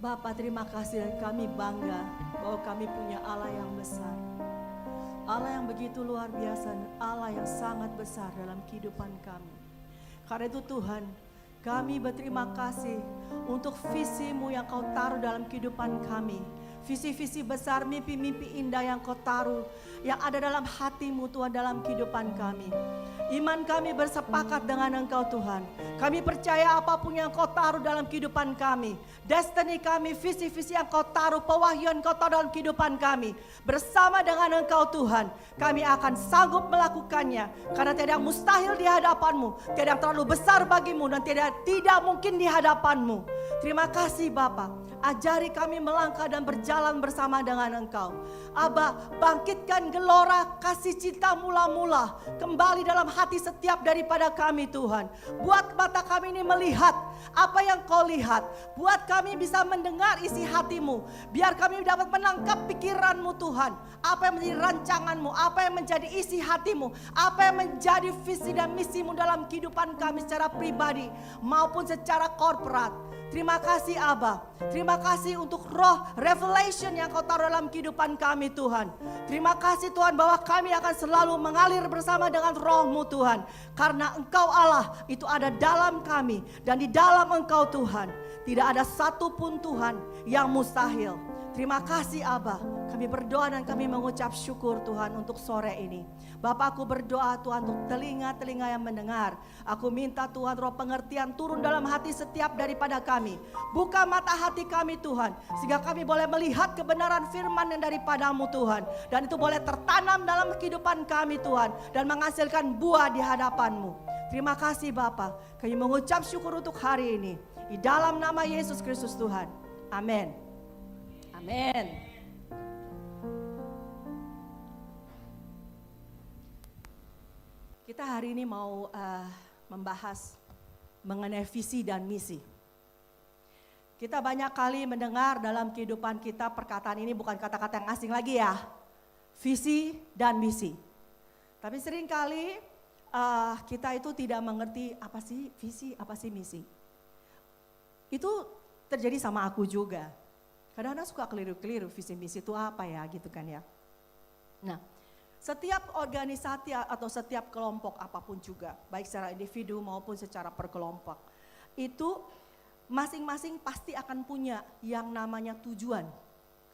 Bapa, terima kasih dan kami bangga bahwa kami punya Allah yang besar. Allah yang begitu luar biasa dan Allah yang sangat besar dalam kehidupan kami. Karena itu Tuhan, kami berterima kasih untuk visi-Mu yang Kau taruh dalam kehidupan kami. Visi-visi besar, mimpi-mimpi indah yang Kau taruh, yang ada dalam hati-Mu Tuhan dalam kehidupan kami. Iman kami bersepakat dengan Engkau Tuhan. Kami percaya apapun yang Kau taruh dalam kehidupan kami, destiny kami, visi-visi yang Kau taruh, pewahyuan Kau taruh dalam kehidupan kami, bersama dengan Engkau Tuhan, kami akan sanggup melakukannya. Karena tidak mustahil di hadapan-Mu, tidak terlalu besar bagimu, dan tidak mungkin di hadapan-Mu. Terima kasih Bapa, ajari kami melangkah dan berjalan bersama dengan Engkau. Aba, bangkitkan gelora kasih cinta mula-mula kembali dalam hati setiap daripada kami Tuhan. Buat mata kami ini melihat apa yang Kau lihat. Buat kami bisa mendengar isi hati-Mu. Biar kami dapat menangkap pikiran-Mu Tuhan. Apa yang menjadi rancangan-Mu, apa yang menjadi isi hati-Mu, apa yang menjadi visi dan misi-Mu dalam kehidupan kami secara pribadi maupun secara korporat. Terima kasih Abah. Terima kasih untuk roh revelation yang Kau taruh dalam kehidupan kami Tuhan. Terima kasih Tuhan bahwa kami akan selalu mengalir bersama dengan roh-Mu Tuhan. Karena Engkau Allah itu ada dalam kami. Dan di dalam Engkau Tuhan tidak ada satupun Tuhan yang mustahil. Terima kasih Abah. Kami berdoa dan kami mengucap syukur Tuhan untuk sore ini. Bapak, aku berdoa Tuhan untuk telinga-telinga yang mendengar. Aku minta Tuhan roh pengertian turun dalam hati setiap daripada kami. Buka mata hati kami Tuhan, sehingga kami boleh melihat kebenaran firman yang daripada-Mu Tuhan. Dan itu boleh tertanam dalam kehidupan kami Tuhan, dan menghasilkan buah di hadapan-Mu. Terima kasih Bapak. Kami mengucap syukur untuk hari ini. Di dalam nama Yesus Kristus Tuhan. Amin. Amin. Kita hari ini mau membahas mengenai visi dan misi. Kita banyak kali mendengar dalam kehidupan kita perkataan ini, bukan kata-kata yang asing lagi ya. Visi dan misi. Tapi seringkali kita itu tidak mengerti apa sih visi, apa sih misi. Itu terjadi sama aku juga. Kadang-kadang suka keliru-keliru visi misi itu apa ya gitu kan ya. Nah, setiap organisasi atau setiap kelompok apapun juga, baik secara individu maupun secara perkelompok, itu masing-masing pasti akan punya yang namanya tujuan.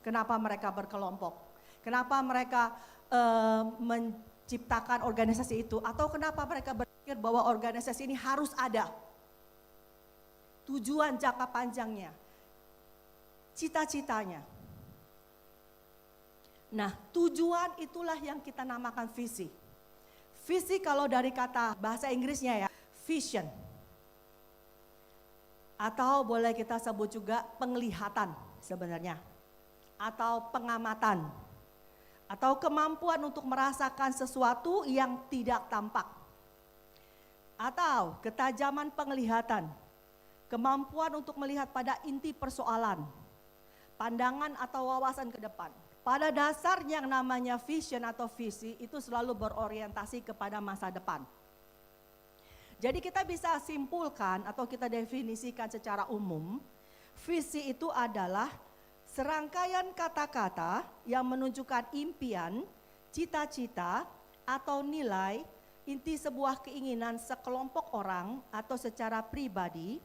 Kenapa mereka berkelompok? Kenapa mereka menciptakan organisasi itu? Atau kenapa mereka berpikir bahwa organisasi ini harus ada? Tujuan jangka panjangnya, cita-citanya. Nah, tujuan itulah yang kita namakan visi. Visi kalau dari kata bahasa Inggrisnya ya, vision. Atau boleh kita sebut juga penglihatan sebenarnya. Atau pengamatan. Atau kemampuan untuk merasakan sesuatu yang tidak tampak. Atau ketajaman penglihatan. Kemampuan untuk melihat pada inti persoalan. Pandangan atau wawasan ke depan. Pada dasarnya yang namanya vision atau visi itu selalu berorientasi kepada masa depan. Jadi kita bisa simpulkan atau kita definisikan secara umum, visi itu adalah serangkaian kata-kata yang menunjukkan impian, cita-cita, atau nilai, inti sebuah keinginan sekelompok orang atau secara pribadi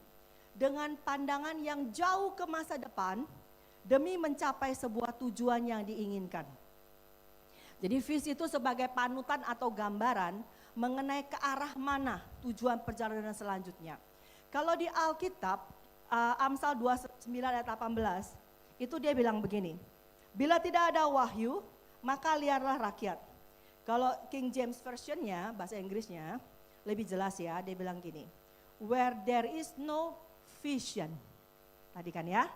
dengan pandangan yang jauh ke masa depan, demi mencapai sebuah tujuan yang diinginkan. Jadi visi itu sebagai panutan atau gambaran mengenai ke arah mana tujuan perjalanan selanjutnya. Kalau di Alkitab, Amsal 29 ayat 18, itu dia bilang begini, bila tidak ada wahyu, maka liarlah rakyat. Kalau King James Version-nya, bahasa Inggrisnya, lebih jelas ya, dia bilang gini, where there is no vision, tadi kan ya,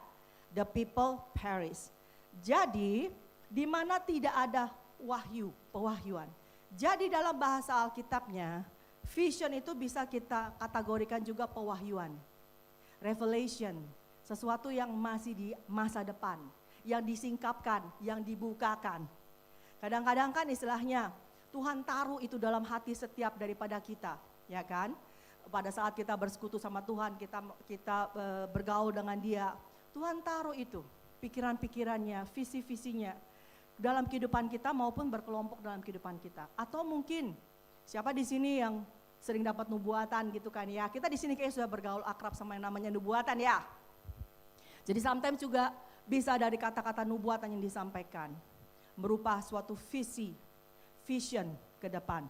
the people perish. Jadi di mana tidak ada wahyu, pewahyuan. Jadi dalam bahasa Alkitabnya, vision itu bisa kita kategorikan juga pewahyuan. Revelation, sesuatu yang masih di masa depan, yang disingkapkan, yang dibukakan. Kadang-kadang kan istilahnya Tuhan taruh itu dalam hati setiap daripada kita, ya kan? Pada saat kita bersekutu sama Tuhan, kita bergaul dengan Dia, Tuhan taruh itu, pikiran-pikirannya, visi-visinya dalam kehidupan kita maupun berkelompok dalam kehidupan kita. Atau mungkin siapa di sini yang sering dapat nubuatan gitu kan ya. Kita di sini kayak sudah bergaul akrab sama yang namanya nubuatan ya. Jadi sometimes juga bisa dari kata-kata nubuatan yang disampaikan berupa suatu visi, vision ke depan.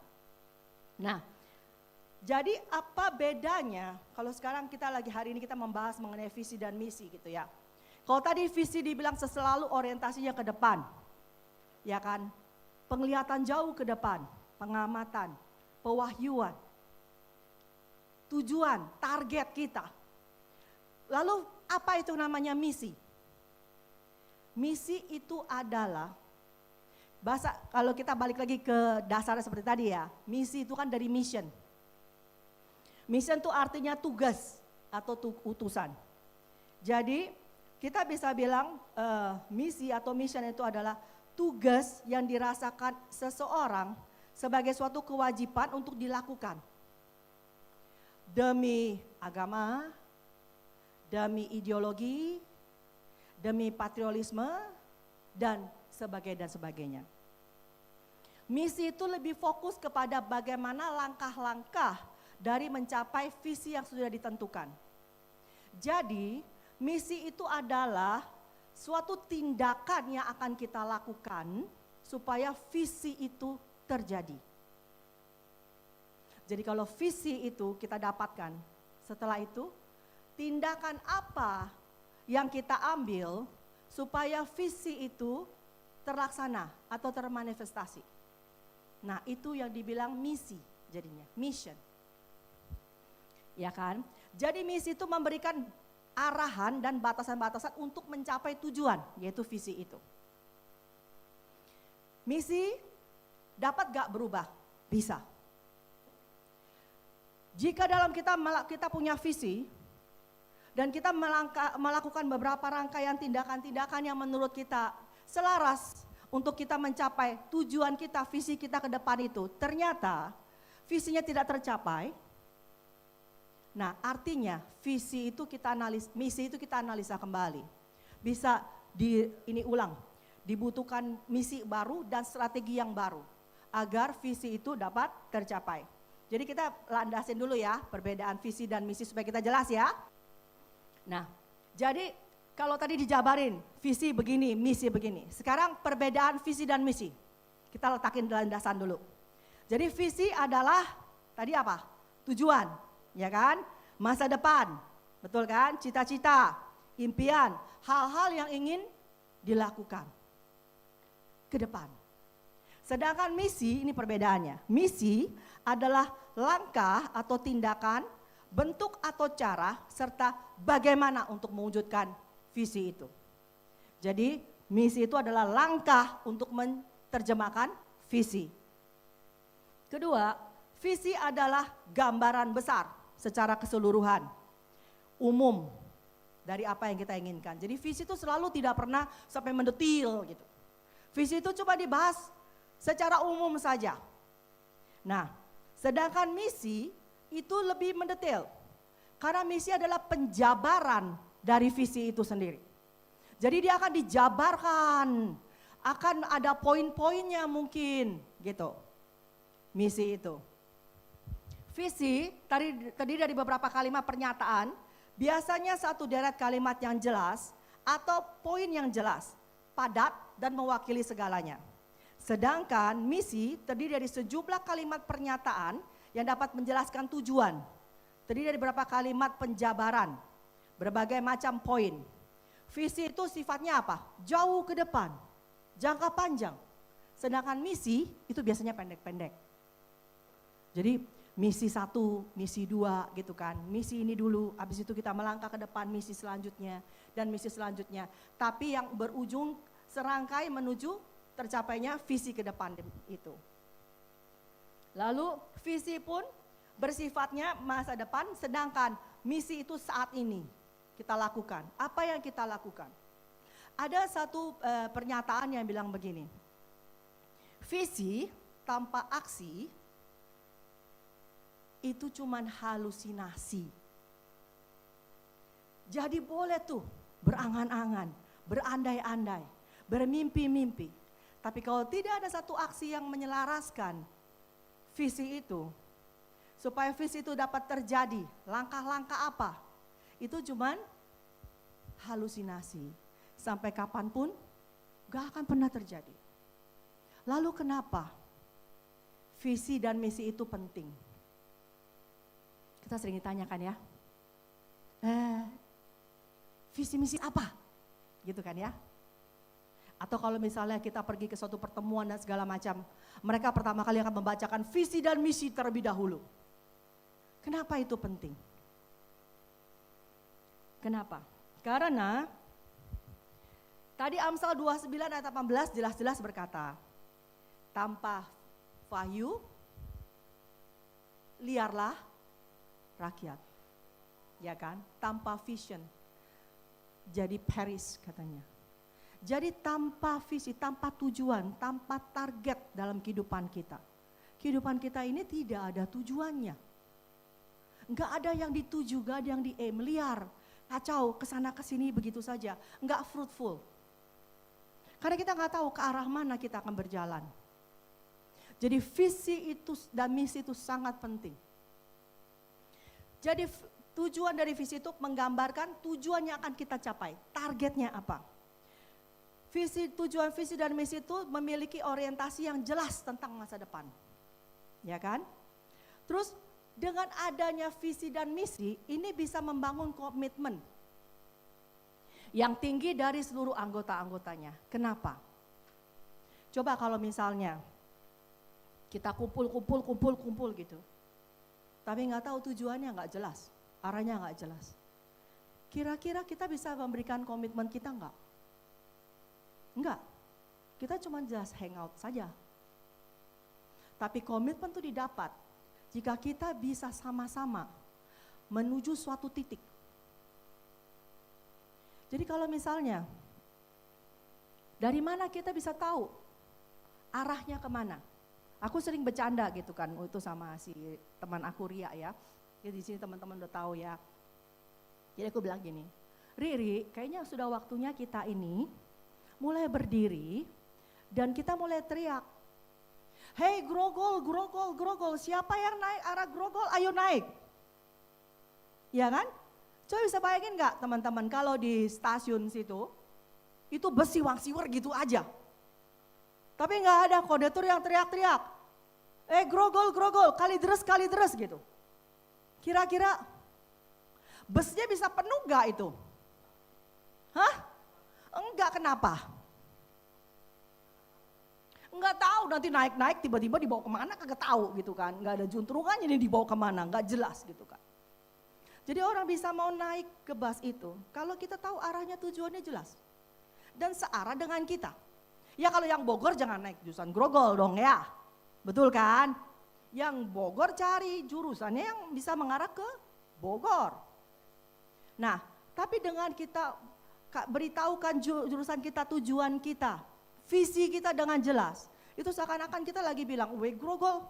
Nah, jadi apa bedanya kalau sekarang kita lagi hari ini kita membahas mengenai visi dan misi gitu ya. Kalau tadi visi dibilang selalu orientasinya ke depan, ya kan? Penglihatan jauh ke depan, pengamatan, pewahyuan, tujuan, target kita. Lalu apa itu namanya misi? Misi itu adalah bahasa, kalau kita balik lagi ke dasarnya seperti tadi ya, misi itu kan dari mission. Mission itu artinya tugas atau utusan. Jadi kita bisa bilang misi atau mission itu adalah tugas yang dirasakan seseorang sebagai suatu kewajiban untuk dilakukan. Demi agama, demi ideologi, demi patriotisme, dan sebagainya. Misi itu lebih fokus kepada bagaimana langkah-langkah dari mencapai visi yang sudah ditentukan. Jadi, misi itu adalah suatu tindakan yang akan kita lakukan supaya visi itu terjadi. Jadi kalau visi itu kita dapatkan, setelah itu tindakan apa yang kita ambil supaya visi itu terlaksana atau termanifestasi. Nah, itu yang dibilang misi jadinya, mission. Ya kan? Jadi misi itu memberikan arahan dan batasan-batasan untuk mencapai tujuan, yaitu visi itu. Misi dapat gak berubah? Bisa. Jika dalam kita punya visi, dan kita melakukan beberapa rangkaian tindakan-tindakan yang menurut kita selaras untuk kita mencapai tujuan kita, visi kita ke depan itu, ternyata visinya tidak tercapai. Nah, artinya misi itu kita analisa kembali. Bisa dibutuhkan misi baru dan strategi yang baru agar visi itu dapat tercapai. Jadi kita landasin dulu ya perbedaan visi dan misi supaya kita jelas ya. Nah, jadi kalau tadi dijabarin visi begini, misi begini. Sekarang perbedaan visi dan misi. Kita letakin landasan dulu. Jadi visi adalah tadi apa? Tujuan, ya kan? Masa depan, betul kan? Cita-cita, impian, hal-hal yang ingin dilakukan ke depan. Sedangkan misi, ini perbedaannya. Misi adalah langkah atau tindakan, bentuk atau cara, serta bagaimana untuk mewujudkan visi itu. Jadi misi itu adalah langkah untuk menerjemahkan visi. Kedua, visi adalah gambaran besar secara keseluruhan, umum dari apa yang kita inginkan. Jadi visi itu selalu tidak pernah sampai mendetil gitu. Visi itu coba dibahas secara umum saja. Nah, sedangkan misi itu lebih mendetail. Karena misi adalah penjabaran dari visi itu sendiri. Jadi dia akan dijabarkan, akan ada poin-poinnya mungkin gitu. Misi itu. Visi terdiri dari beberapa kalimat pernyataan, biasanya satu deret kalimat yang jelas atau poin yang jelas, padat dan mewakili segalanya. Sedangkan misi terdiri dari sejumlah kalimat pernyataan yang dapat menjelaskan tujuan. Terdiri dari beberapa kalimat penjabaran, berbagai macam poin. Visi itu sifatnya apa? Jauh ke depan, jangka panjang. Sedangkan misi itu biasanya pendek-pendek. Jadi misi 1, misi 2 gitu kan. Misi ini dulu, habis itu kita melangkah ke depan misi selanjutnya dan misi selanjutnya. Tapi yang berujung serangkai menuju tercapainya visi ke depan itu. Lalu visi pun bersifatnya masa depan, sedangkan misi itu saat ini kita lakukan. Apa yang kita lakukan? Ada satu pernyataan yang bilang begini, visi tanpa aksi itu cuman halusinasi. Jadi boleh tuh berangan-angan, berandai-andai, bermimpi-mimpi. Tapi kalau tidak ada satu aksi yang menyelaraskan visi itu, supaya visi itu dapat terjadi, langkah-langkah apa? Itu cuman halusinasi. Sampai kapanpun gak akan pernah terjadi. Lalu kenapa visi dan misi itu penting? Kita sering ditanyakan ya, visi misi apa? Gitu kan ya. Atau kalau misalnya kita pergi ke suatu pertemuan dan segala macam, mereka pertama kali akan membacakan visi dan misi terlebih dahulu. Kenapa itu penting? Kenapa? Karena tadi Amsal 29 ayat 18 jelas-jelas berkata, tanpa wahyu, liarlah rakyat. Ya kan? Tanpa vision, jadi perish katanya. Jadi tanpa visi, tanpa tujuan, tanpa target dalam kehidupan kita. Kehidupan kita ini tidak ada tujuannya. Enggak ada yang dituju, enggak ada yang di-aim, liar, kacau, kesana kesini begitu saja. Enggak fruitful. Karena kita enggak tahu ke arah mana kita akan berjalan. Jadi visi itu dan misi itu sangat penting. Jadi tujuan dari visi itu menggambarkan tujuannya akan kita capai, targetnya apa. Tujuan visi dan misi itu memiliki orientasi yang jelas tentang masa depan. Ya kan? Terus dengan adanya visi dan misi, ini bisa membangun komitmen yang tinggi dari seluruh anggota-anggotanya. Kenapa? Coba kalau misalnya kita kumpul gitu. Tapi nggak tahu tujuannya, nggak jelas, arahnya nggak jelas. Kira-kira kita bisa memberikan komitmen kita nggak? Enggak, kita cuma just hangout saja. Tapi komitmen itu didapat jika kita bisa sama-sama menuju suatu titik. Jadi kalau misalnya, dari mana kita bisa tahu arahnya kemana? Aku sering bercanda gitu kan, itu sama si teman aku Ria ya. Jadi di sini teman-teman udah tahu ya. Jadi aku bilang gini, Riri, kayaknya sudah waktunya kita ini mulai berdiri dan kita mulai teriak. Hei grogol, grogol, grogol, siapa yang naik arah grogol, ayo naik. Ya kan? Coba bisa bayangin gak teman-teman kalau di stasiun situ, itu bus siwang-siwer gitu aja. Tapi gak ada kondektur yang teriak-teriak. Grogol, grogol, kali deres gitu. Kira-kira busnya bisa penuh gak itu? Hah? Enggak, kenapa? Enggak tahu, nanti naik-naik tiba-tiba dibawa kemana kagak tahu gitu kan. Enggak ada juntrungannya ini dibawa kemana, enggak jelas gitu kan. Jadi orang bisa mau naik ke bus itu kalau kita tahu arahnya, tujuannya jelas. Dan searah dengan kita. Ya kalau yang Bogor jangan naik jurusan Grogol dong ya. Betul kan? Yang Bogor cari jurusannya yang bisa mengarah ke Bogor. Nah, tapi dengan kita beritahukan jurusan kita, tujuan kita, visi kita dengan jelas. Itu seakan-akan kita lagi bilang, grogol,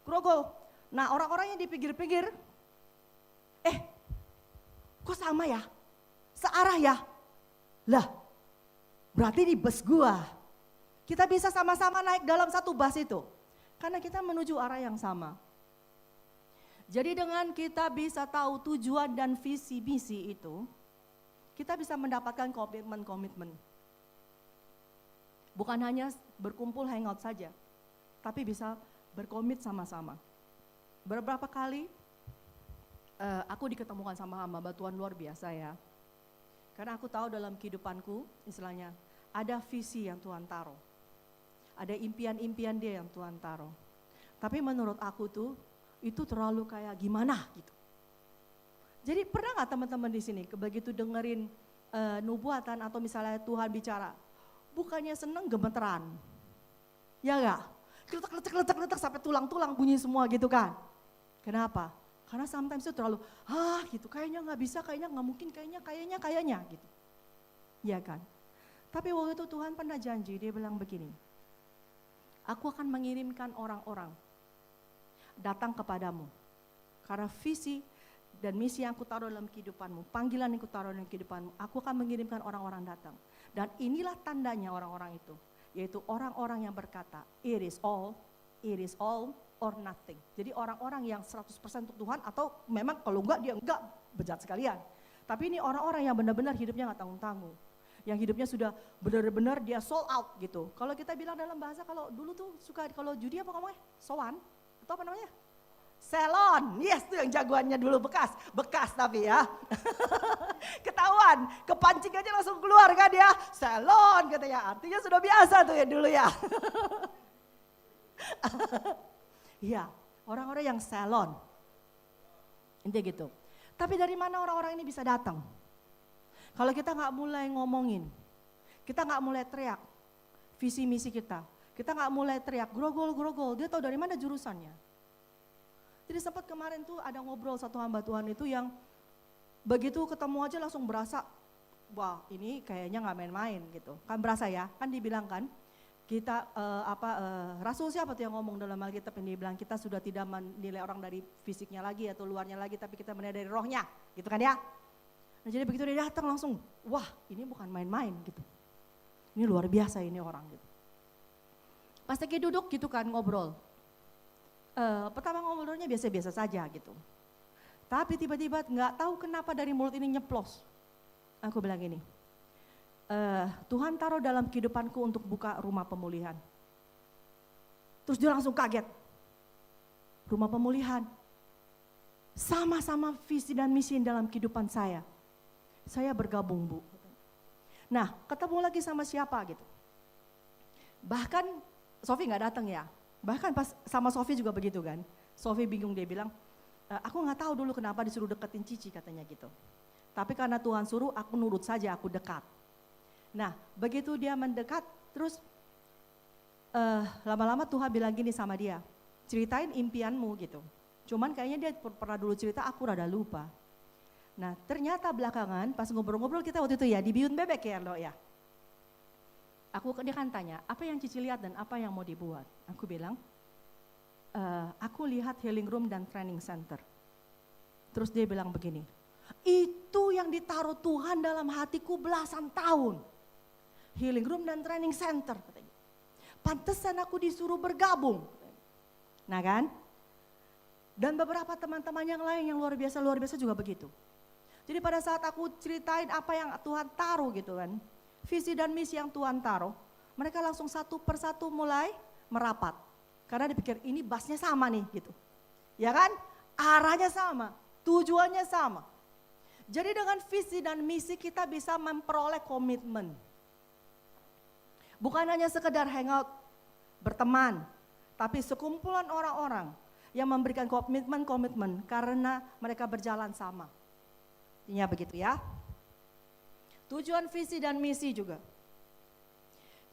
grogol. Nah orang-orang yang di pinggir-pinggir, kok sama ya? Searah ya? Lah, berarti di bus gua. Kita bisa sama-sama naik dalam satu bus itu. Karena kita menuju arah yang sama. Jadi dengan kita bisa tahu tujuan dan visi misi itu, kita bisa mendapatkan komitmen-komitmen. Bukan hanya berkumpul hangout saja, tapi bisa berkomit sama-sama. Beberapa kali aku diketemukan sama hamba Tuhan luar biasa ya. Karena aku tahu dalam kehidupanku, istilahnya ada visi yang Tuhan taruh. Ada impian-impian dia yang Tuhan taruh. Tapi menurut aku tuh, itu terlalu kayak gimana gitu. Jadi pernah gak teman-teman di sini begitu dengerin nubuatan atau misalnya Tuhan bicara, bukannya seneng gemeteran, ya gak? Letak sampai tulang-tulang bunyi semua gitu kan. Kenapa? Karena sometimes itu terlalu, gitu, kayaknya gak bisa, kayaknya gak mungkin, kayaknya gitu. Ya kan? Tapi waktu itu Tuhan pernah janji, dia bilang begini, aku akan mengirimkan orang-orang datang kepadamu. Karena visi dan misi yang kutaruh dalam kehidupanmu, panggilan yang kutaruh dalam kehidupanmu, aku akan mengirimkan orang-orang datang. Dan inilah tandanya orang-orang itu, yaitu orang-orang yang berkata, it is all or nothing. Jadi orang-orang yang 100% untuk Tuhan, atau memang kalau enggak dia enggak, bejat sekalian. Tapi ini orang-orang yang benar-benar hidupnya gak tanggung-tanggung. Yang hidupnya sudah benar-benar dia sold out gitu. Kalau kita bilang dalam bahasa, kalau dulu tuh suka, kalau judi apa ngomongnya? Sowan? Atau apa namanya? Salon, yes tuh yang jagoannya dulu bekas tapi ya. Ketahuan, kepancing aja langsung keluar kan ya. Salon katanya, artinya sudah biasa tuh ya dulu ya. Iya, orang-orang yang salon. Intinya gitu. Tapi dari mana orang-orang ini bisa datang? Kalau kita nggak mulai ngomongin, kita nggak mulai teriak visi misi kita nggak mulai teriak grogol, dia tahu dari mana jurusannya. Jadi sempat kemarin tuh ada ngobrol satu hamba Tuhan itu yang begitu ketemu aja langsung berasa, wah ini kayaknya nggak main-main gitu. Kan berasa ya, kan dibilang kan, kita Rasul siapa tuh yang ngomong dalam Alkitab yang dia bilang kita sudah tidak menilai orang dari fisiknya lagi atau luarnya lagi, tapi kita menilai dari rohnya, gitu kan ya. Nah jadi begitu dia datang langsung, wah ini bukan main-main gitu. Ini luar biasa ini orang gitu. Pas lagi duduk gitu kan ngobrol. Pertama ngobrolnya biasa-biasa saja gitu. Tapi tiba-tiba nggak tahu kenapa dari mulut ini nyeplos. Aku bilang gini, Tuhan taruh dalam kehidupanku untuk buka rumah pemulihan. Terus dia langsung kaget. Rumah pemulihan. Sama-sama visi dan misi dalam kehidupan saya. Saya bergabung, Bu. Nah, ketemu lagi sama siapa gitu. Bahkan Sofi nggak datang ya. Bahkan pas sama Sofi juga begitu kan. Sofi bingung, dia bilang, aku nggak tahu dulu kenapa disuruh deketin Cici katanya gitu. Tapi karena Tuhan suruh, aku nurut saja, aku dekat. Nah, begitu dia mendekat, terus lama-lama Tuhan bilang gini sama dia, ceritain impianmu gitu. Cuman kayaknya dia pernah dulu cerita, aku rada lupa. Nah, ternyata belakangan pas ngobrol-ngobrol kita waktu itu ya, di Biyun Bebek ya lo ya. Dia kan tanya, apa yang Cici lihat dan apa yang mau dibuat? Aku bilang, aku lihat healing room dan training center. Terus dia bilang begini, itu yang ditaruh Tuhan dalam hatiku belasan tahun. Healing room dan training center. Pantesan aku disuruh bergabung. Nah kan? Dan beberapa teman-teman yang lain yang luar biasa juga begitu. Jadi pada saat aku ceritain apa yang Tuhan taruh gitu kan, visi dan misi yang Tuhan taruh, mereka langsung satu persatu mulai merapat. Karena dipikir ini basnya sama nih gitu. Ya kan? Arahnya sama, tujuannya sama. Jadi dengan visi dan misi kita bisa memperoleh komitmen. Bukan hanya sekedar hangout, berteman, tapi sekumpulan orang-orang yang memberikan komitmen karena mereka berjalan sama. Intinya begitu ya. Tujuan visi dan misi juga.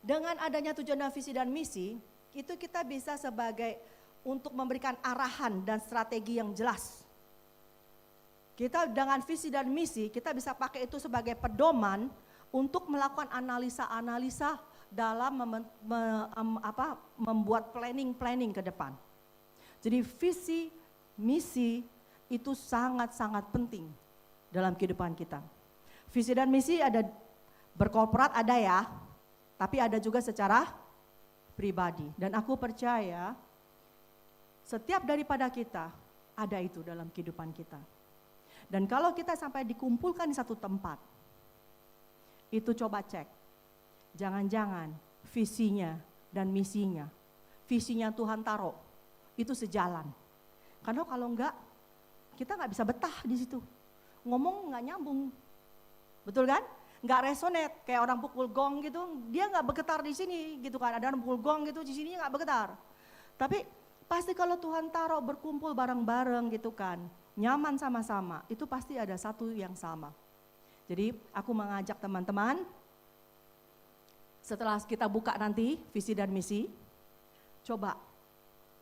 Dengan adanya tujuan dan visi dan misi, itu kita bisa sebagai untuk memberikan arahan dan strategi yang jelas. Kita dengan visi dan misi, kita bisa pakai itu sebagai pedoman untuk melakukan analisa-analisa dalam membuat planning ke depan. Jadi visi, misi itu sangat-sangat penting dalam kehidupan kita. Visi dan misi ada berkorporat ada ya, tapi ada juga secara pribadi. Dan aku percaya setiap daripada kita ada itu dalam kehidupan kita. Dan kalau kita sampai dikumpulkan di satu tempat, itu coba cek. Jangan-jangan visinya dan misinya, visinya Tuhan taruh, itu sejalan. Karena kalau enggak, kita enggak bisa betah di situ. Ngomong enggak nyambung. Betul kan? Enggak resonate, kayak orang pukul gong gitu, dia enggak bergetar di sini gitu kan. Ada orang pukul gong gitu, di sini enggak bergetar. Tapi pasti kalau Tuhan taruh berkumpul bareng-bareng gitu kan, nyaman sama-sama, itu pasti ada satu yang sama. Jadi aku mengajak teman-teman, setelah kita buka nanti visi dan misi, coba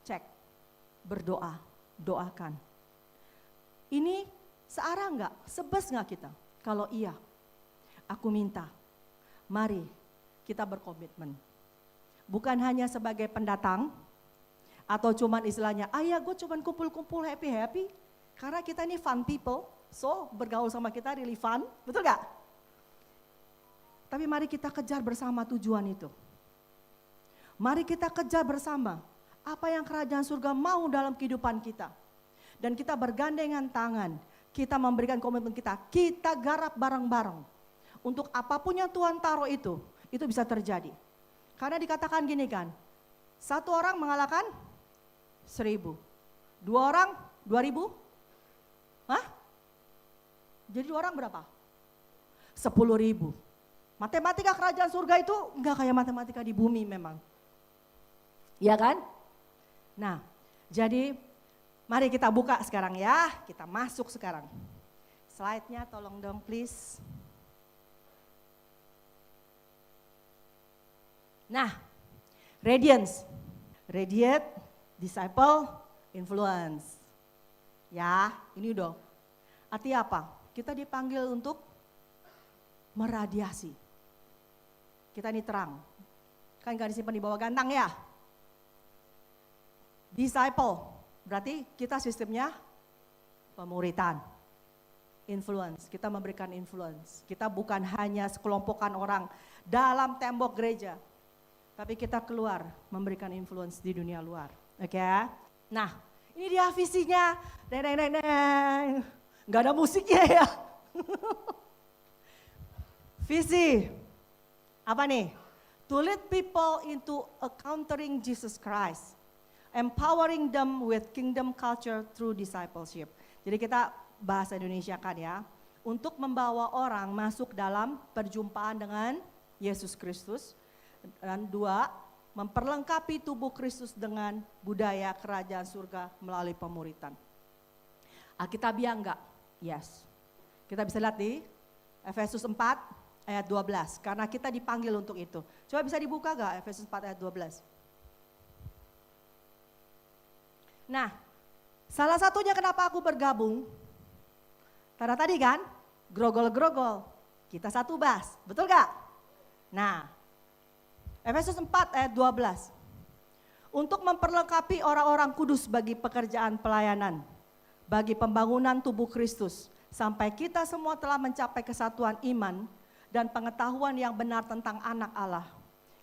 cek, berdoa, doakan. Ini searah enggak? Sebes enggak kita? Kalau iya, aku minta, mari kita berkomitmen. Bukan hanya sebagai pendatang, atau cuman istilahnya, gue cuman kumpul-kumpul happy-happy, Karena kita ini fun people, so bergaul sama kita really fun, betul gak? Tapi mari kita kejar bersama tujuan itu. Mari kita kejar bersama apa yang kerajaan surga mau dalam kehidupan kita. Dan kita bergandengan tangan, kita memberikan komitmen kita garap bareng-bareng. Untuk apapun yang Tuhan taruh itu bisa terjadi. Karena dikatakan gini kan, 1 orang mengalahkan 1000, 2 orang 2000, hah? Jadi 2 orang berapa? 10.000. Matematika kerajaan surga itu enggak kayak matematika di bumi memang. Iya kan? Nah, jadi mari kita buka sekarang ya, kita masuk sekarang. Slide-nya tolong dong please. Nah, radiance, radiate, disciple, influence. Ya, ini dong. Artinya apa? Kita dipanggil untuk meradiasi. Kita ini terang. Kan gak disimpan di bawah gantang ya? Disciple, berarti kita sistemnya pemuritan. Influence, kita memberikan influence. Kita bukan hanya sekelompokan orang dalam tembok gereja. Tapi kita keluar memberikan influence di dunia luar. Oke? Nah, ini dia visinya. Nggak ada musiknya ya. Visi. Apa nih? To lead people into encountering Jesus Christ. Empowering them with kingdom culture through discipleship. Jadi kita bahasa Indonesia kan ya. Untuk membawa orang masuk dalam perjumpaan dengan Yesus Kristus. Dan 2, memperlengkapi tubuh Kristus dengan budaya kerajaan surga melalui pemuritan. Alkitabiah enggak? Yes. Kita bisa lihat di Efesus 4 ayat 12. Karena kita dipanggil untuk itu. Coba bisa dibuka enggak Efesus 4 ayat 12? Nah, salah satunya kenapa aku bergabung. Karena tadi kan, grogol-grogol. Kita satu bas, betul enggak? Nah, Efesus 4 ayat 12. Untuk memperlengkapi orang-orang kudus bagi pekerjaan pelayanan, bagi pembangunan tubuh Kristus, sampai kita semua telah mencapai kesatuan iman dan pengetahuan yang benar tentang anak Allah,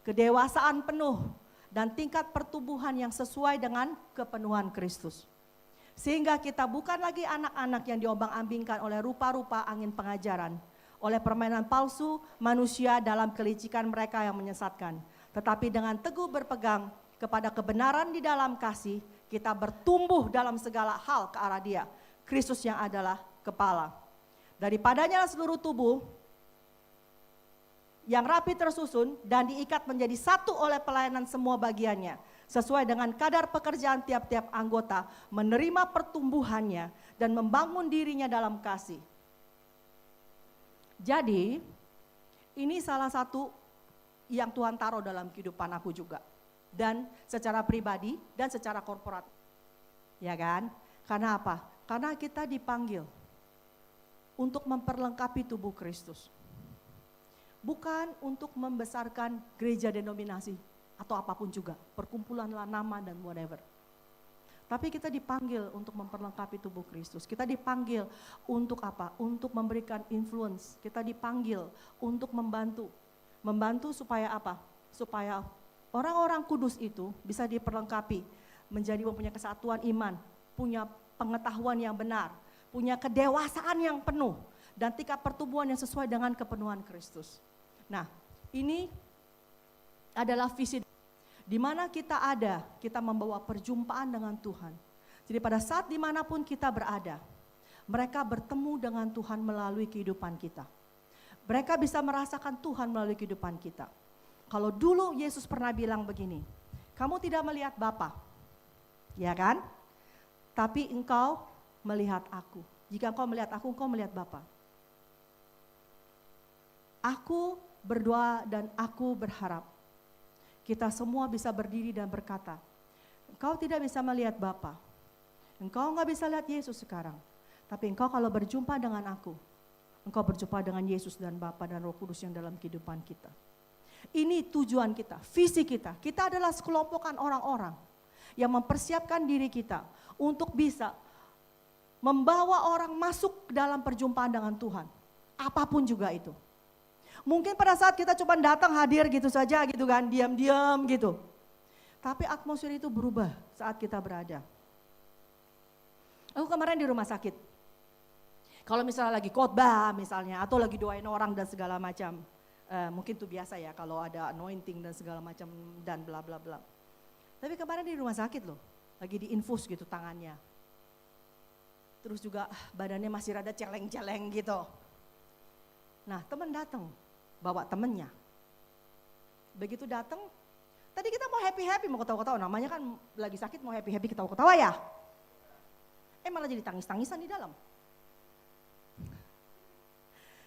kedewasaan penuh dan tingkat pertumbuhan yang sesuai dengan kepenuhan Kristus. Sehingga kita bukan lagi anak-anak yang diombang-ambingkan oleh rupa-rupa angin pengajaran, oleh permainan palsu manusia dalam kelicikan mereka yang menyesatkan. Tetapi dengan teguh berpegang kepada kebenaran di dalam kasih, kita bertumbuh dalam segala hal ke arah Dia, Kristus yang adalah kepala. Daripadanya seluruh tubuh yang rapi tersusun dan diikat menjadi satu oleh pelayanan semua bagiannya, sesuai dengan kadar pekerjaan tiap-tiap anggota, menerima pertumbuhannya dan membangun dirinya dalam kasih. Jadi, ini salah satu yang Tuhan taruh dalam kehidupan aku juga. Dan secara pribadi dan secara korporat. Ya kan? Karena apa? Karena kita dipanggil untuk memperlengkapi tubuh Kristus. Bukan untuk membesarkan gereja denominasi atau apapun juga. Perkumpulan nama dan whatever. Tapi kita dipanggil untuk memperlengkapi tubuh Kristus. Kita dipanggil untuk apa? Untuk memberikan influence. Kita dipanggil untuk membantu. Membantu supaya apa? Supaya orang-orang kudus itu bisa diperlengkapi. Mempunyai kesatuan iman. Punya pengetahuan yang benar. Punya kedewasaan yang penuh. Dan tingkat pertumbuhan yang sesuai dengan kepenuhan Kristus. Nah, ini adalah visi di mana kita ada, kita membawa perjumpaan dengan Tuhan. Jadi pada saat dimanapun kita berada, mereka bertemu dengan Tuhan melalui kehidupan kita. Mereka bisa merasakan Tuhan melalui kehidupan kita. Kalau dulu Yesus pernah bilang begini, kamu tidak melihat Bapa, ya kan? Tapi engkau melihat aku. Jika engkau melihat aku, engkau melihat Bapa. Aku berdoa dan aku berharap kita semua bisa berdiri dan berkata, engkau tidak bisa melihat Bapa, engkau nggak bisa lihat Yesus sekarang, tapi engkau kalau berjumpa dengan aku, engkau berjumpa dengan Yesus dan Bapa dan Roh Kudus yang dalam kehidupan kita. Ini tujuan kita, visi kita. Kita adalah sekelompokan orang-orang yang mempersiapkan diri kita untuk bisa membawa orang masuk ke dalam perjumpaan dengan Tuhan. Apapun juga itu. Mungkin pada saat kita cuma datang hadir gitu saja gitu kan, diam-diam gitu. Tapi atmosfer itu berubah saat kita berada. Aku kemarin di rumah sakit. Kalau misalnya lagi khotbah misalnya, atau lagi doain orang dan segala macam. Mungkin itu biasa ya kalau ada anointing dan segala macam dan bla bla bla. Tapi kemarin di rumah sakit loh, lagi diinfus gitu tangannya. Terus juga badannya masih rada celeng-celeng gitu. Nah teman datang, bawa temennya. Begitu datang, tadi kita mau happy-happy, mau ketawa-ketawa. Namanya kan lagi sakit mau happy-happy ketawa-ketawa ya. Malah jadi tangis-tangisan di dalam.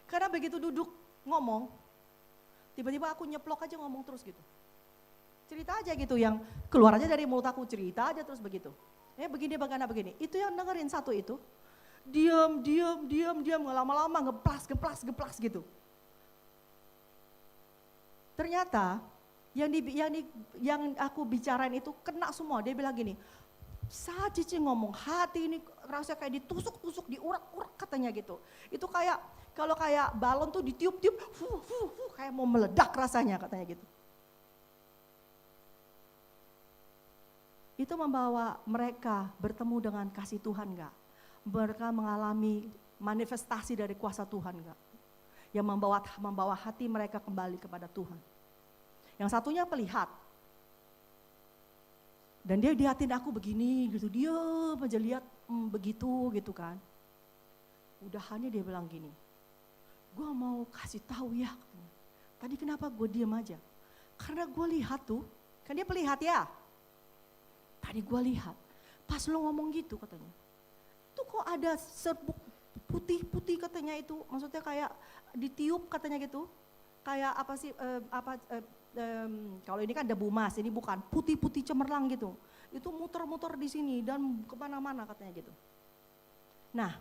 Karena begitu duduk ngomong, tiba-tiba aku nyeplok aja ngomong terus gitu. Cerita aja gitu yang keluar aja dari mulut aku, cerita aja terus begitu. Begini bagaimana begini. Itu yang dengerin satu itu, diam, lama-lama ngeplas gitu. Ternyata yang aku bicarain itu kena semua. Dia bilang gini, saat Cici ngomong hati ini rasa kayak ditusuk-tusuk, diurak-urak katanya gitu. Itu kayak kalau kayak balon tuh ditiup-tiup, kayak mau meledak rasanya katanya gitu. Itu membawa mereka bertemu dengan kasih Tuhan enggak? Mereka mengalami manifestasi dari kuasa Tuhan enggak? Yang membawa hati mereka kembali kepada Tuhan. Yang satunya pelihat. Dan dia liatin aku begini gitu, dia aja lihat begitu gitu kan. Udahannya dia bilang gini, gue mau kasih tahu ya. Tadi kenapa gue diam aja? Karena gue lihat tuh, kan dia pelihat ya. Tadi gue lihat, pas lo ngomong gitu katanya. Itu kok ada serbuk putih-putih katanya itu, maksudnya kayak ditiup katanya gitu. Kayak apa sih, kalau ini kan debu emas, ini bukan putih-putih cemerlang gitu. Itu muter-muter di sini dan kemana-mana katanya gitu. Nah,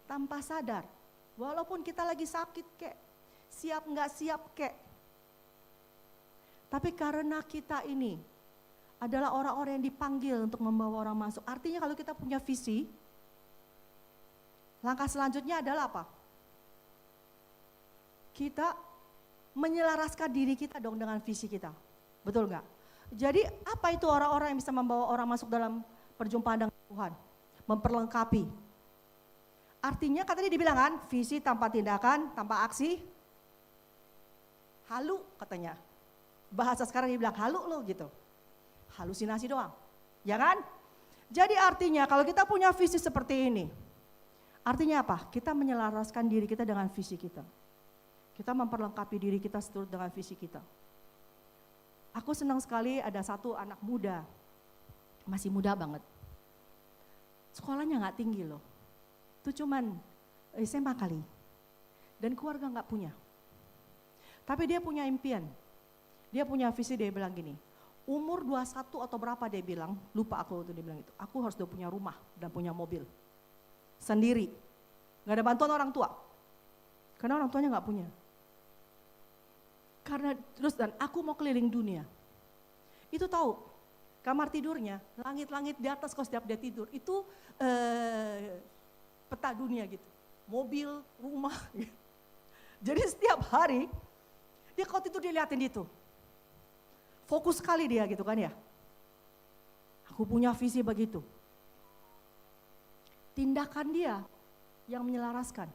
tanpa sadar, walaupun kita lagi sakit kek, siap nggak siap kek. Tapi karena kita ini adalah orang-orang yang dipanggil untuk membawa orang masuk. Artinya kalau kita punya visi, langkah selanjutnya adalah apa? Kita menyelaraskan diri kita dong dengan visi kita. Betul nggak? Jadi apa itu orang-orang yang bisa membawa orang masuk dalam perjumpaan dengan Tuhan? Memperlengkapi. Artinya kan tadi dibilang kan, visi tanpa tindakan, tanpa aksi, halu katanya. Bahasa sekarang dibilang halu loh gitu. Halusinasi doang, ya kan? Jadi artinya kalau kita punya visi seperti ini, artinya apa? Kita menyelaraskan diri kita dengan visi kita. Kita memperlengkapi diri kita seturut dengan visi kita. Aku senang sekali ada satu anak muda, masih muda banget. Sekolahnya gak tinggi loh, itu cuman SMA kali. Dan keluarga gak punya. Tapi dia punya impian, dia punya visi, dia bilang gini, umur 21 atau berapa dia bilang, lupa aku waktu dia bilang itu, aku harus udah punya rumah dan punya mobil. Sendiri, gak ada bantuan orang tua. Karena orang tuanya gak punya. Karena terus dan aku mau keliling dunia. Itu tahu, kamar tidurnya, langit-langit di atas kalau setiap dia tidur, itu peta dunia gitu. Mobil, rumah. Jadi setiap hari, dia kalau tidur dia liatin itu. Fokus sekali dia gitu kan ya. Aku punya visi begitu. Tindakan dia yang menyelaraskan.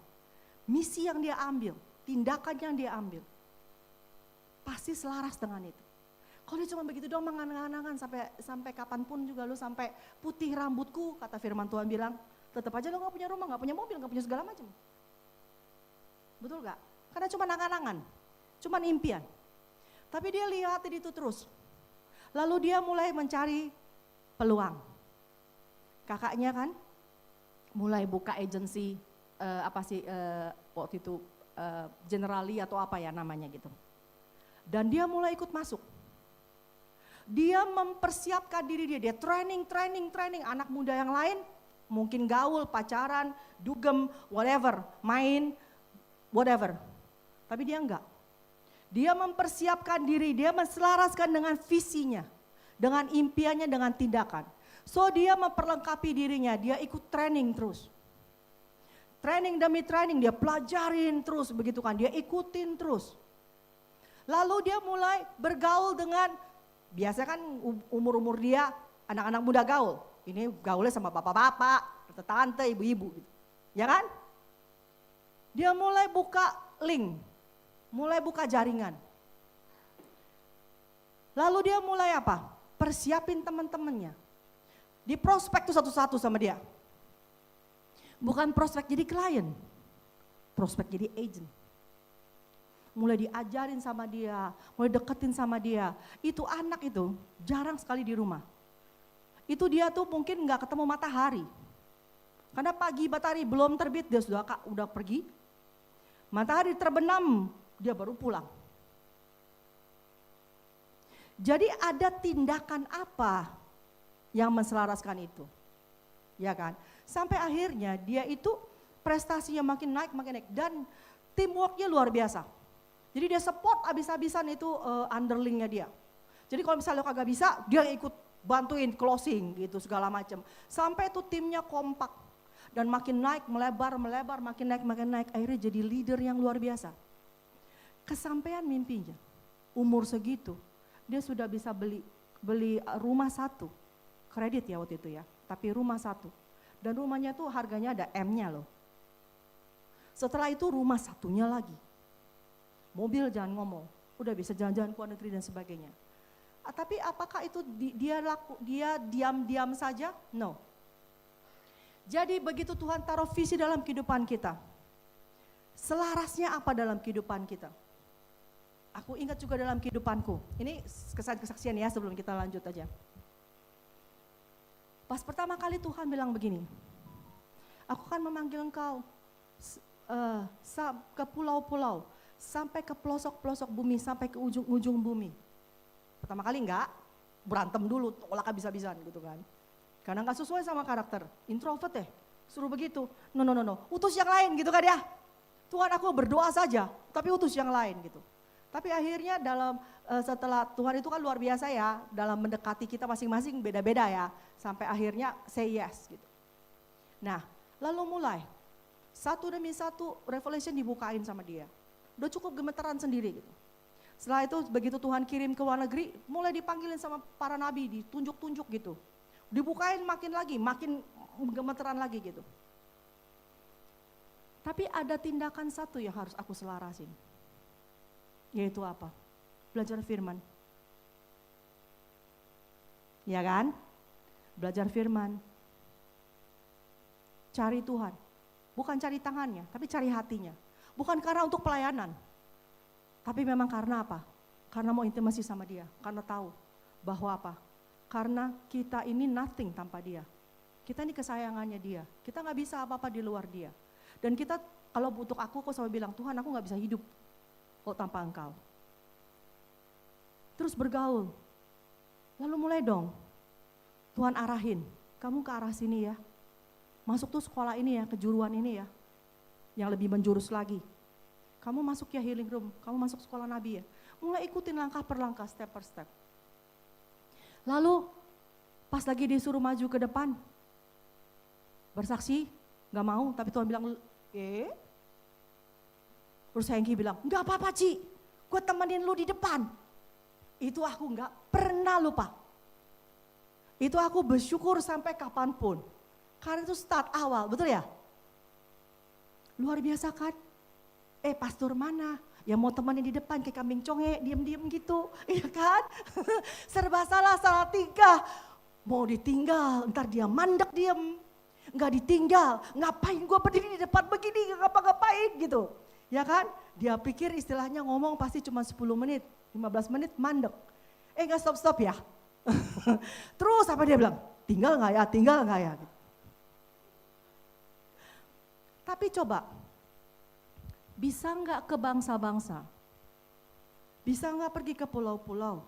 Misi yang dia ambil, tindakan yang dia ambil. Pasti selaras dengan itu. Kalau dia cuma begitu doang mengangan-angan sampai kapanpun juga lu sampai putih rambutku, kata firman Tuhan bilang, tetap aja lu gak punya rumah, gak punya mobil, gak punya segala macam. Betul gak? Karena cuma angan-angan, cuma impian. Tapi dia lihatin itu terus. Lalu dia mulai mencari peluang. Kakaknya kan mulai buka agensi waktu itu Generali atau apa ya namanya gitu. Dan dia mulai ikut masuk. Dia mempersiapkan diri dia training, anak muda yang lain mungkin gaul, pacaran, dugem, whatever, main, whatever. Tapi dia enggak. Dia mempersiapkan diri, dia menselaraskan dengan visinya, dengan impiannya, dengan tindakan. So dia memperlengkapi dirinya, dia ikut training terus. Training demi training, dia pelajarin terus begitu kan, dia ikutin terus. Lalu dia mulai bergaul dengan, biasa kan umur-umur dia anak-anak muda gaul. Ini gaulnya sama bapak-bapak, tante, ibu-ibu gitu. Ya kan? Dia mulai buka link, mulai buka jaringan. Lalu dia mulai apa? Persiapin teman-temannya. Di prospek tuh satu-satu sama dia. Bukan prospek jadi klien, prospek jadi agent. Mulai diajarin sama dia, mulai deketin sama dia. Itu anak itu jarang sekali di rumah. Itu dia tuh mungkin nggak ketemu matahari. Karena pagi matahari belum terbit dia udah pergi. Matahari terbenam dia baru pulang. Jadi ada tindakan apa yang menselaraskan itu? Ya kan? Sampai akhirnya dia itu prestasinya makin naik dan teamworknya luar biasa. Jadi dia support abis-abisan itu underlingnya dia. Jadi kalau misalnya kagak bisa, dia ikut bantuin closing gitu segala macam. Sampai itu timnya kompak dan makin naik, melebar, makin naik. Akhirnya jadi leader yang luar biasa. Kesampaian mimpinya, umur segitu, dia sudah bisa beli rumah satu. Kredit ya waktu itu ya, tapi rumah satu. Dan rumahnya tuh harganya ada M-nya loh. Setelah itu rumah satunya lagi. Mobil jangan ngomong, udah bisa jalan-jalan ke luar negeri dan sebagainya. Tapi apakah itu dia diam-diam saja? No. Jadi begitu Tuhan taruh visi dalam kehidupan kita, selarasnya apa dalam kehidupan kita? Aku ingat juga dalam kehidupanku, ini kesaksian ya sebelum kita lanjut aja. Pas pertama kali Tuhan bilang begini, aku akan memanggil engkau ke pulau-pulau, sampai ke pelosok-pelosok bumi, sampai ke ujung-ujung bumi. Pertama kali enggak, berantem dulu, tolak habis-habisan gitu kan. Karena enggak sesuai sama karakter, introvert suruh begitu. No, utus yang lain gitu kan ya. Tuhan aku berdoa saja, tapi utus yang lain gitu. Tapi akhirnya setelah Tuhan itu kan luar biasa ya, dalam mendekati kita masing-masing beda-beda ya. Sampai akhirnya say yes gitu. Nah lalu mulai, satu demi satu revelation dibukain sama dia. Udah cukup gemeteran sendiri gitu. Setelah itu begitu Tuhan kirim ke luar negeri, mulai dipanggilin sama para nabi, ditunjuk-tunjuk gitu. Dibukain makin gemeteran lagi gitu. Tapi ada tindakan satu yang harus aku selarasin. Yaitu apa? Belajar firman. Ya kan? Belajar firman. Cari Tuhan. Bukan cari tangannya, tapi cari hatinya. Bukan karena untuk pelayanan. Tapi memang karena apa? Karena mau intimasi sama dia. Karena tahu bahwa apa? Karena kita ini nothing tanpa dia. Kita ini kesayangannya dia. Kita gak bisa apa-apa di luar dia. Dan kita kalau untuk aku selalu bilang, Tuhan aku gak bisa hidup tanpa engkau. Terus bergaul. Lalu mulai dong, Tuhan arahin, kamu ke arah sini ya. Masuk tuh sekolah ini ya, kejuruan ini ya. Yang lebih menjurus lagi. Kamu masuk ya healing room, kamu masuk sekolah nabi ya. Mulai ikutin langkah per langkah, step per step. Lalu pas lagi disuruh maju ke depan, bersaksi, gak mau, tapi Tuhan bilang, Terus Hengki bilang, gak apa-apa Ci, gue temenin lu di depan. Itu aku gak pernah lupa. Itu aku bersyukur sampai kapanpun. Karena itu start awal, betul ya? Luar biasa kan? Pastor mana? Yang mau temenin di depan kayak kambing conge, diem-diem gitu. Iya kan? Serba salah tingkah. Mau ditinggal, ntar dia mandek diem. Gak ditinggal, ngapain gue berdiri di depan begini, gak ngapa-ngapain gitu. Ya kan? Dia pikir istilahnya ngomong pasti cuma 10 menit, 15 menit mandek. Gak stop-stop ya. Terus apa dia bilang? Tinggal gak ya? Gitu. Tapi coba, bisa gak ke bangsa-bangsa? Bisa gak pergi ke pulau-pulau?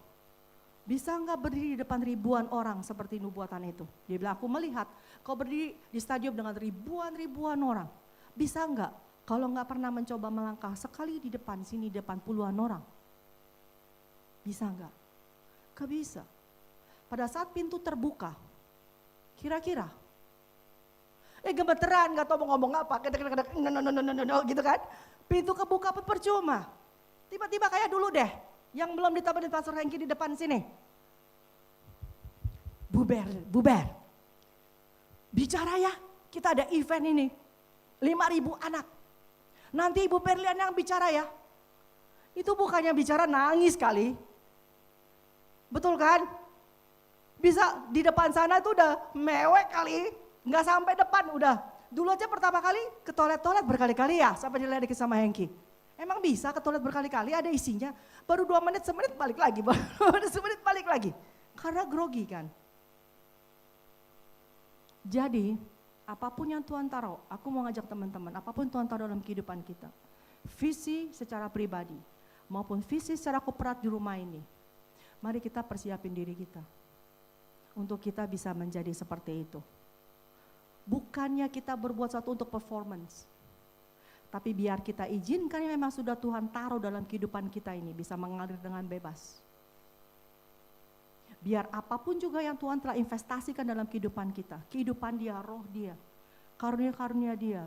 Bisa gak berdiri di depan ribuan orang seperti nubuatan itu? Dia bilang, aku melihat kau berdiri di stadium dengan ribuan orang. Bisa gak? Kalau gak pernah mencoba melangkah sekali di depan sini, di depan puluhan orang. Bisa gak? Gak bisa. Pada saat pintu terbuka, Kira-kira. Gemeteran, gak tahu mau ngomong apa, kadang-kadang no, gitu kan. Pintu kebuka pun percuma. Tiba-tiba kayak dulu deh, yang belum ditemenin Pastor Hengki di depan sini. Buber. Bicara ya, kita ada event ini, 5.000 anak. Nanti Ibu Berlian yang bicara ya. Itu bukannya bicara nangis kali. Betul kan? Bisa di depan sana tuh udah mewek kali. Nggak sampai depan udah. Dulu aja pertama kali ke toilet berkali-kali ya. Sampai diledekin sama Hengki. Emang bisa ke toilet berkali-kali ada isinya. Baru 2 menit, semenit balik lagi. Baru semenit balik lagi. Karena grogi kan. Jadi apapun yang Tuhan taruh. Aku mau ngajak teman-teman. Apapun Tuhan taruh dalam kehidupan kita. Visi secara pribadi. Maupun visi secara koperat di rumah ini. Mari kita persiapin diri kita. Untuk kita bisa menjadi seperti itu. Bukannya kita berbuat sesuatu untuk performance. Tapi biar kita izinkan yang memang sudah Tuhan taruh dalam kehidupan kita ini. Bisa mengalir dengan bebas. Biar apapun juga yang Tuhan telah investasikan dalam kehidupan kita. Kehidupan dia, roh dia. Karunia-karunia dia.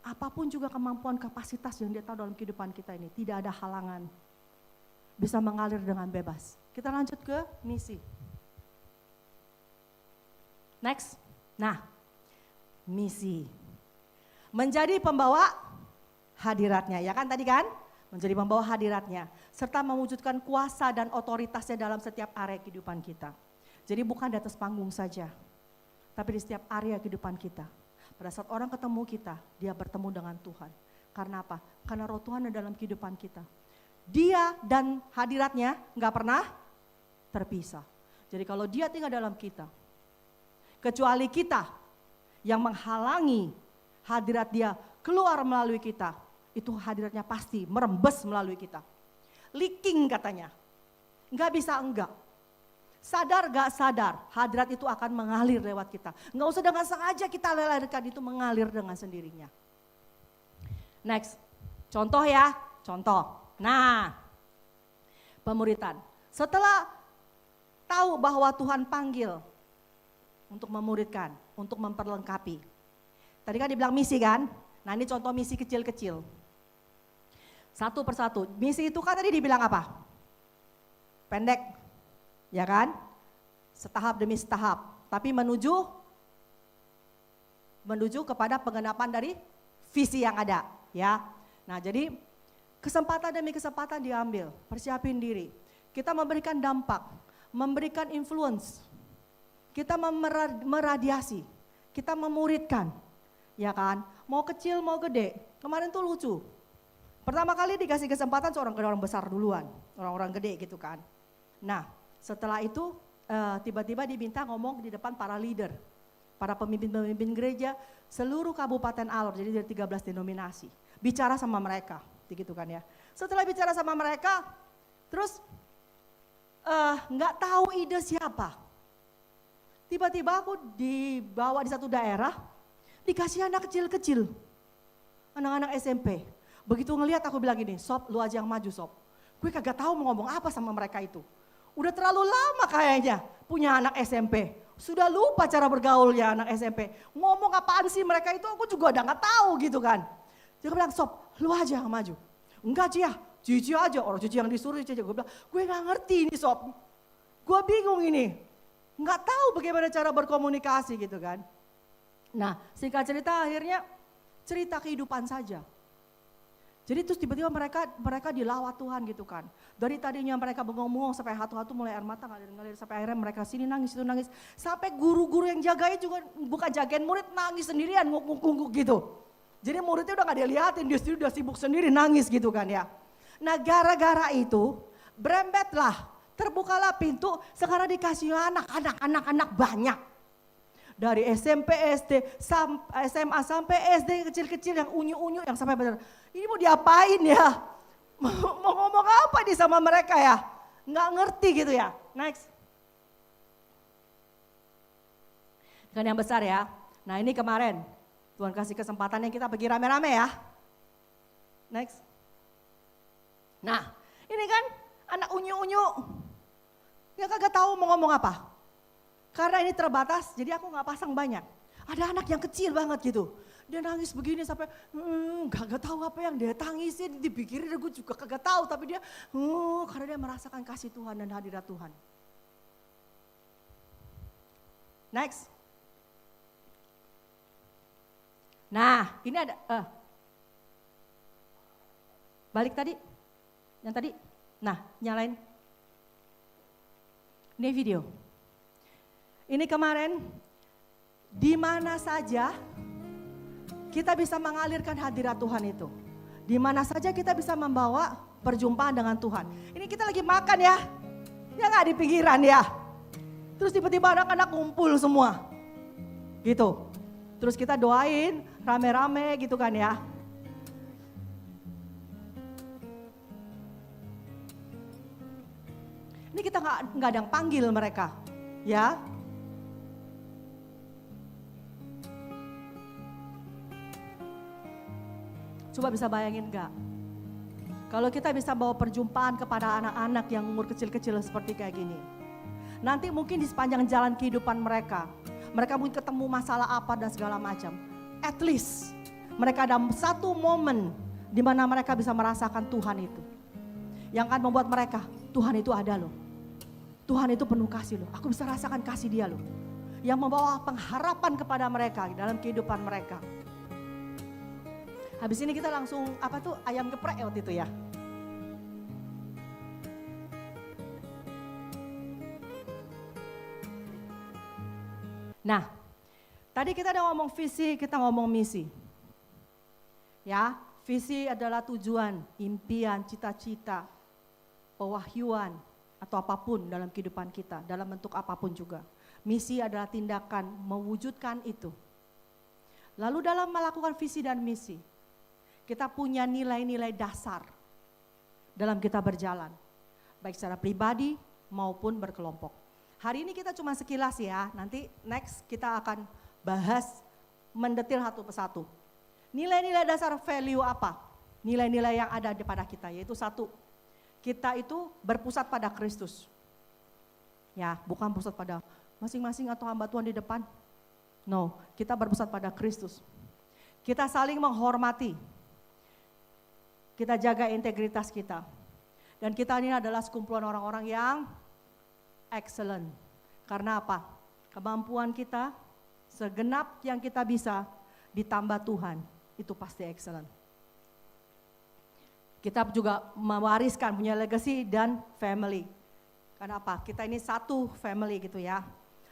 Apapun juga kemampuan kapasitas yang dia tahu dalam kehidupan kita ini. Tidak ada halangan. Bisa mengalir dengan bebas. Kita lanjut ke misi. Next. Nah, misi. Menjadi pembawa hadiratnya. Ya kan tadi kan? Menjadi pembawa hadiratnya. Serta mewujudkan kuasa dan otoritasnya dalam setiap area kehidupan kita. Jadi bukan di atas panggung saja. Tapi di setiap area kehidupan kita. Pada saat orang ketemu kita, dia bertemu dengan Tuhan. Karena apa? Karena roh Tuhan ada dalam kehidupan kita. Dia dan hadiratnya gak pernah terpisah. Jadi kalau dia tinggal dalam kita, kecuali kita yang menghalangi hadirat dia keluar melalui kita, itu hadiratnya pasti merembes melalui kita. Leaking katanya, gak bisa enggak. Sadar gak sadar, hadirat itu akan mengalir lewat kita. Gak usah dengan sengaja kita lelahkan, itu mengalir dengan sendirinya. Next, contoh ya, contoh. Nah, pemuritan. Setelah tahu bahwa Tuhan panggil untuk memuridkan, untuk memperlengkapi. Tadi kan dibilang misi kan? Nah ini contoh misi kecil-kecil. Satu persatu, misi itu kan tadi dibilang apa? Pendek. Ya kan? Setahap demi setahap. Tapi menuju kepada penggenapan dari visi yang ada. Ya. Nah jadi kesempatan demi kesempatan diambil. Persiapin diri. Kita memberikan dampak. Memberikan influence. Kita meradiasi. Kita memuridkan. Ya kan? Mau kecil mau gede. Kemarin tuh lucu. Pertama kali dikasih kesempatan seorang besar duluan. Orang-orang gede gitu kan. Nah. Setelah itu tiba-tiba diminta ngomong di depan para leader, para pemimpin-pemimpin gereja seluruh Kabupaten Alor, jadi dari 13 denominasi. Bicara sama mereka, gitu kan ya. Setelah bicara sama mereka, terus nggak tahu ide siapa. Tiba-tiba aku dibawa di satu daerah, dikasih anak kecil-kecil, anak-anak SMP. Begitu ngelihat aku bilang gini, Sob lu aja yang maju Sob. Gue kagak tahu mau ngomong apa sama mereka itu. Udah terlalu lama kayaknya punya anak SMP. Sudah lupa cara bergaulnya anak SMP. Ngomong apaan sih mereka itu aku juga udah gak tahu gitu kan. Dia bilang, Sob lu aja yang maju. Enggak Cia, Cici aja. Orang Cici yang disuruh Cici. Gue bilang, gue gak ngerti ini Sob. Gue bingung ini. Gak tahu bagaimana cara berkomunikasi gitu kan. Nah singkat cerita akhirnya cerita kehidupan saja. Jadi terus tiba-tiba mereka dilawat Tuhan gitu kan. Dari tadinya mereka bengong-bengong sampai hatu-hatu mulai air mata ngalir-ngalir sampai akhirnya mereka sini nangis itu nangis. Sampai guru-guru yang jagain juga bukan jagain murid nangis sendirian nguk-nguk gitu. Jadi muridnya udah gak dilihatin, dia sendiri udah sibuk sendiri nangis gitu kan ya. Nah gara-gara itu berembetlah, terbukalah pintu sekarang dikasih anak-anak banyak. Dari SMP, SD, SMA sampai SD kecil-kecil yang unyu-unyu yang sampai benar. Ini mau diapain ya? Mau ngomong apa nih sama mereka ya? Nggak ngerti gitu ya. Next. Kan yang besar ya. Nah ini kemarin Tuhan kasih kesempatan yang kita pergi rame-rame ya. Next. Nah ini kan anak unyu-unyu. Yang kagak tahu mau ngomong apa. Karena ini terbatas, jadi aku nggak pasang banyak. Ada anak yang kecil banget gitu. Dia nangis begini sampai gak tahu apa yang dia tangisin, dipikirin gue juga kagak tahu, tapi dia karena dia merasakan kasih Tuhan dan hadirat Tuhan. Next. Nah, ini ada balik tadi. Yang tadi. Nah, nyalain. Ini video. Ini kemarin di mana saja kita bisa mengalirkan hadirat Tuhan itu. Di mana saja kita bisa membawa perjumpaan dengan Tuhan. Ini kita lagi makan ya. Ya nggak di pinggiran ya. Terus tiba-tiba anak-anak kumpul semua. Gitu. Terus kita doain rame-rame gitu kan ya. Ini kita nggak ada yang panggil mereka. Ya. Coba bisa bayangin gak? Kalau kita bisa bawa perjumpaan kepada anak-anak yang umur kecil-kecil seperti kayak gini. Nanti mungkin di sepanjang jalan kehidupan mereka mungkin ketemu masalah apa dan segala macam. At least mereka ada satu momen di mana mereka bisa merasakan Tuhan itu. Yang akan membuat mereka, Tuhan itu ada loh. Tuhan itu penuh kasih loh. Aku bisa rasakan kasih dia loh. Yang membawa pengharapan kepada mereka dalam kehidupan mereka. Habis ini kita langsung ayam geprek waktu itu ya. Nah, tadi kita udah ngomong visi, kita ngomong misi. Ya, visi adalah tujuan, impian, cita-cita, pewahyuan atau apapun dalam kehidupan kita, dalam bentuk apapun juga. Misi adalah tindakan mewujudkan itu. Lalu dalam melakukan visi dan misi, kita punya nilai-nilai dasar dalam kita berjalan, baik secara pribadi maupun berkelompok. Hari ini kita cuma sekilas ya, nanti next kita akan bahas mendetil satu persatu. Nilai-nilai dasar value apa? Nilai-nilai yang ada pada kita, yaitu satu, kita itu berpusat pada Kristus. Ya, bukan pusat pada masing-masing atau hamba Tuhan di depan. No, kita berpusat pada Kristus. Kita saling menghormati. Kita jaga integritas kita. Dan kita ini adalah sekumpulan orang-orang yang excellent. Karena apa? Kemampuan kita, segenap yang kita bisa ditambah Tuhan, itu pasti excellent. Kita juga mewariskan, punya legacy dan family. Karena apa? Kita ini satu family gitu ya.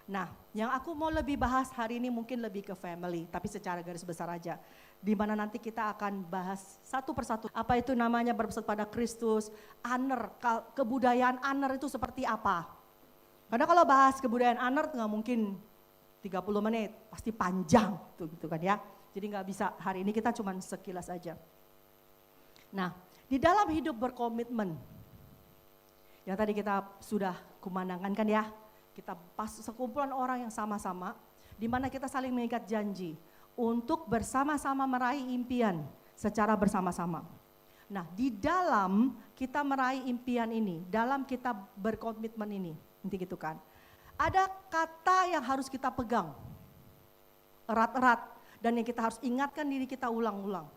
Nah, yang aku mau lebih bahas hari ini mungkin lebih ke family, tapi secara garis besar aja. Di mana nanti kita akan bahas satu persatu. Apa itu namanya berpusat pada Kristus, honor, kebudayaan honor itu seperti apa. Karena kalau bahas kebudayaan honor nggak mungkin 30 menit, pasti panjang tuh gitu kan ya. Jadi nggak bisa, hari ini kita cuma sekilas aja. Nah, di dalam hidup berkomitmen, yang tadi kita sudah kumandangkan kan ya, kita pas sekumpulan orang yang sama-sama, di mana kita saling mengikat janji untuk bersama-sama meraih impian secara bersama-sama. Nah, di dalam kita meraih impian ini, dalam kita berkomitmen ini, nanti gitu kan, ada kata yang harus kita pegang erat-erat dan yang kita harus ingatkan diri kita ulang-ulang,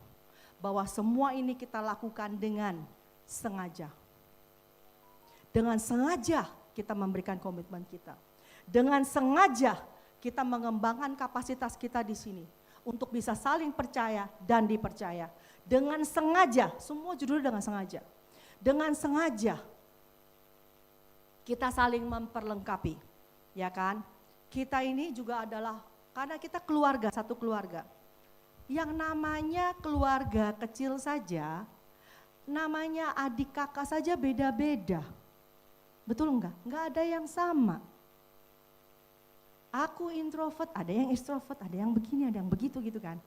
bahwa semua ini kita lakukan dengan sengaja. Dengan sengaja kita memberikan komitmen kita. Dengan sengaja kita mengembangkan kapasitas kita di sini untuk bisa saling percaya dan dipercaya. Dengan sengaja, semua judulnya dengan sengaja. Dengan sengaja kita saling memperlengkapi, ya kan? Kita ini juga adalah, karena kita keluarga, satu keluarga. Yang namanya keluarga kecil saja, namanya adik kakak saja beda-beda. Betul enggak? Enggak ada yang sama. Aku introvert, ada yang extrovert, ada yang begini, ada yang begitu gitu kan.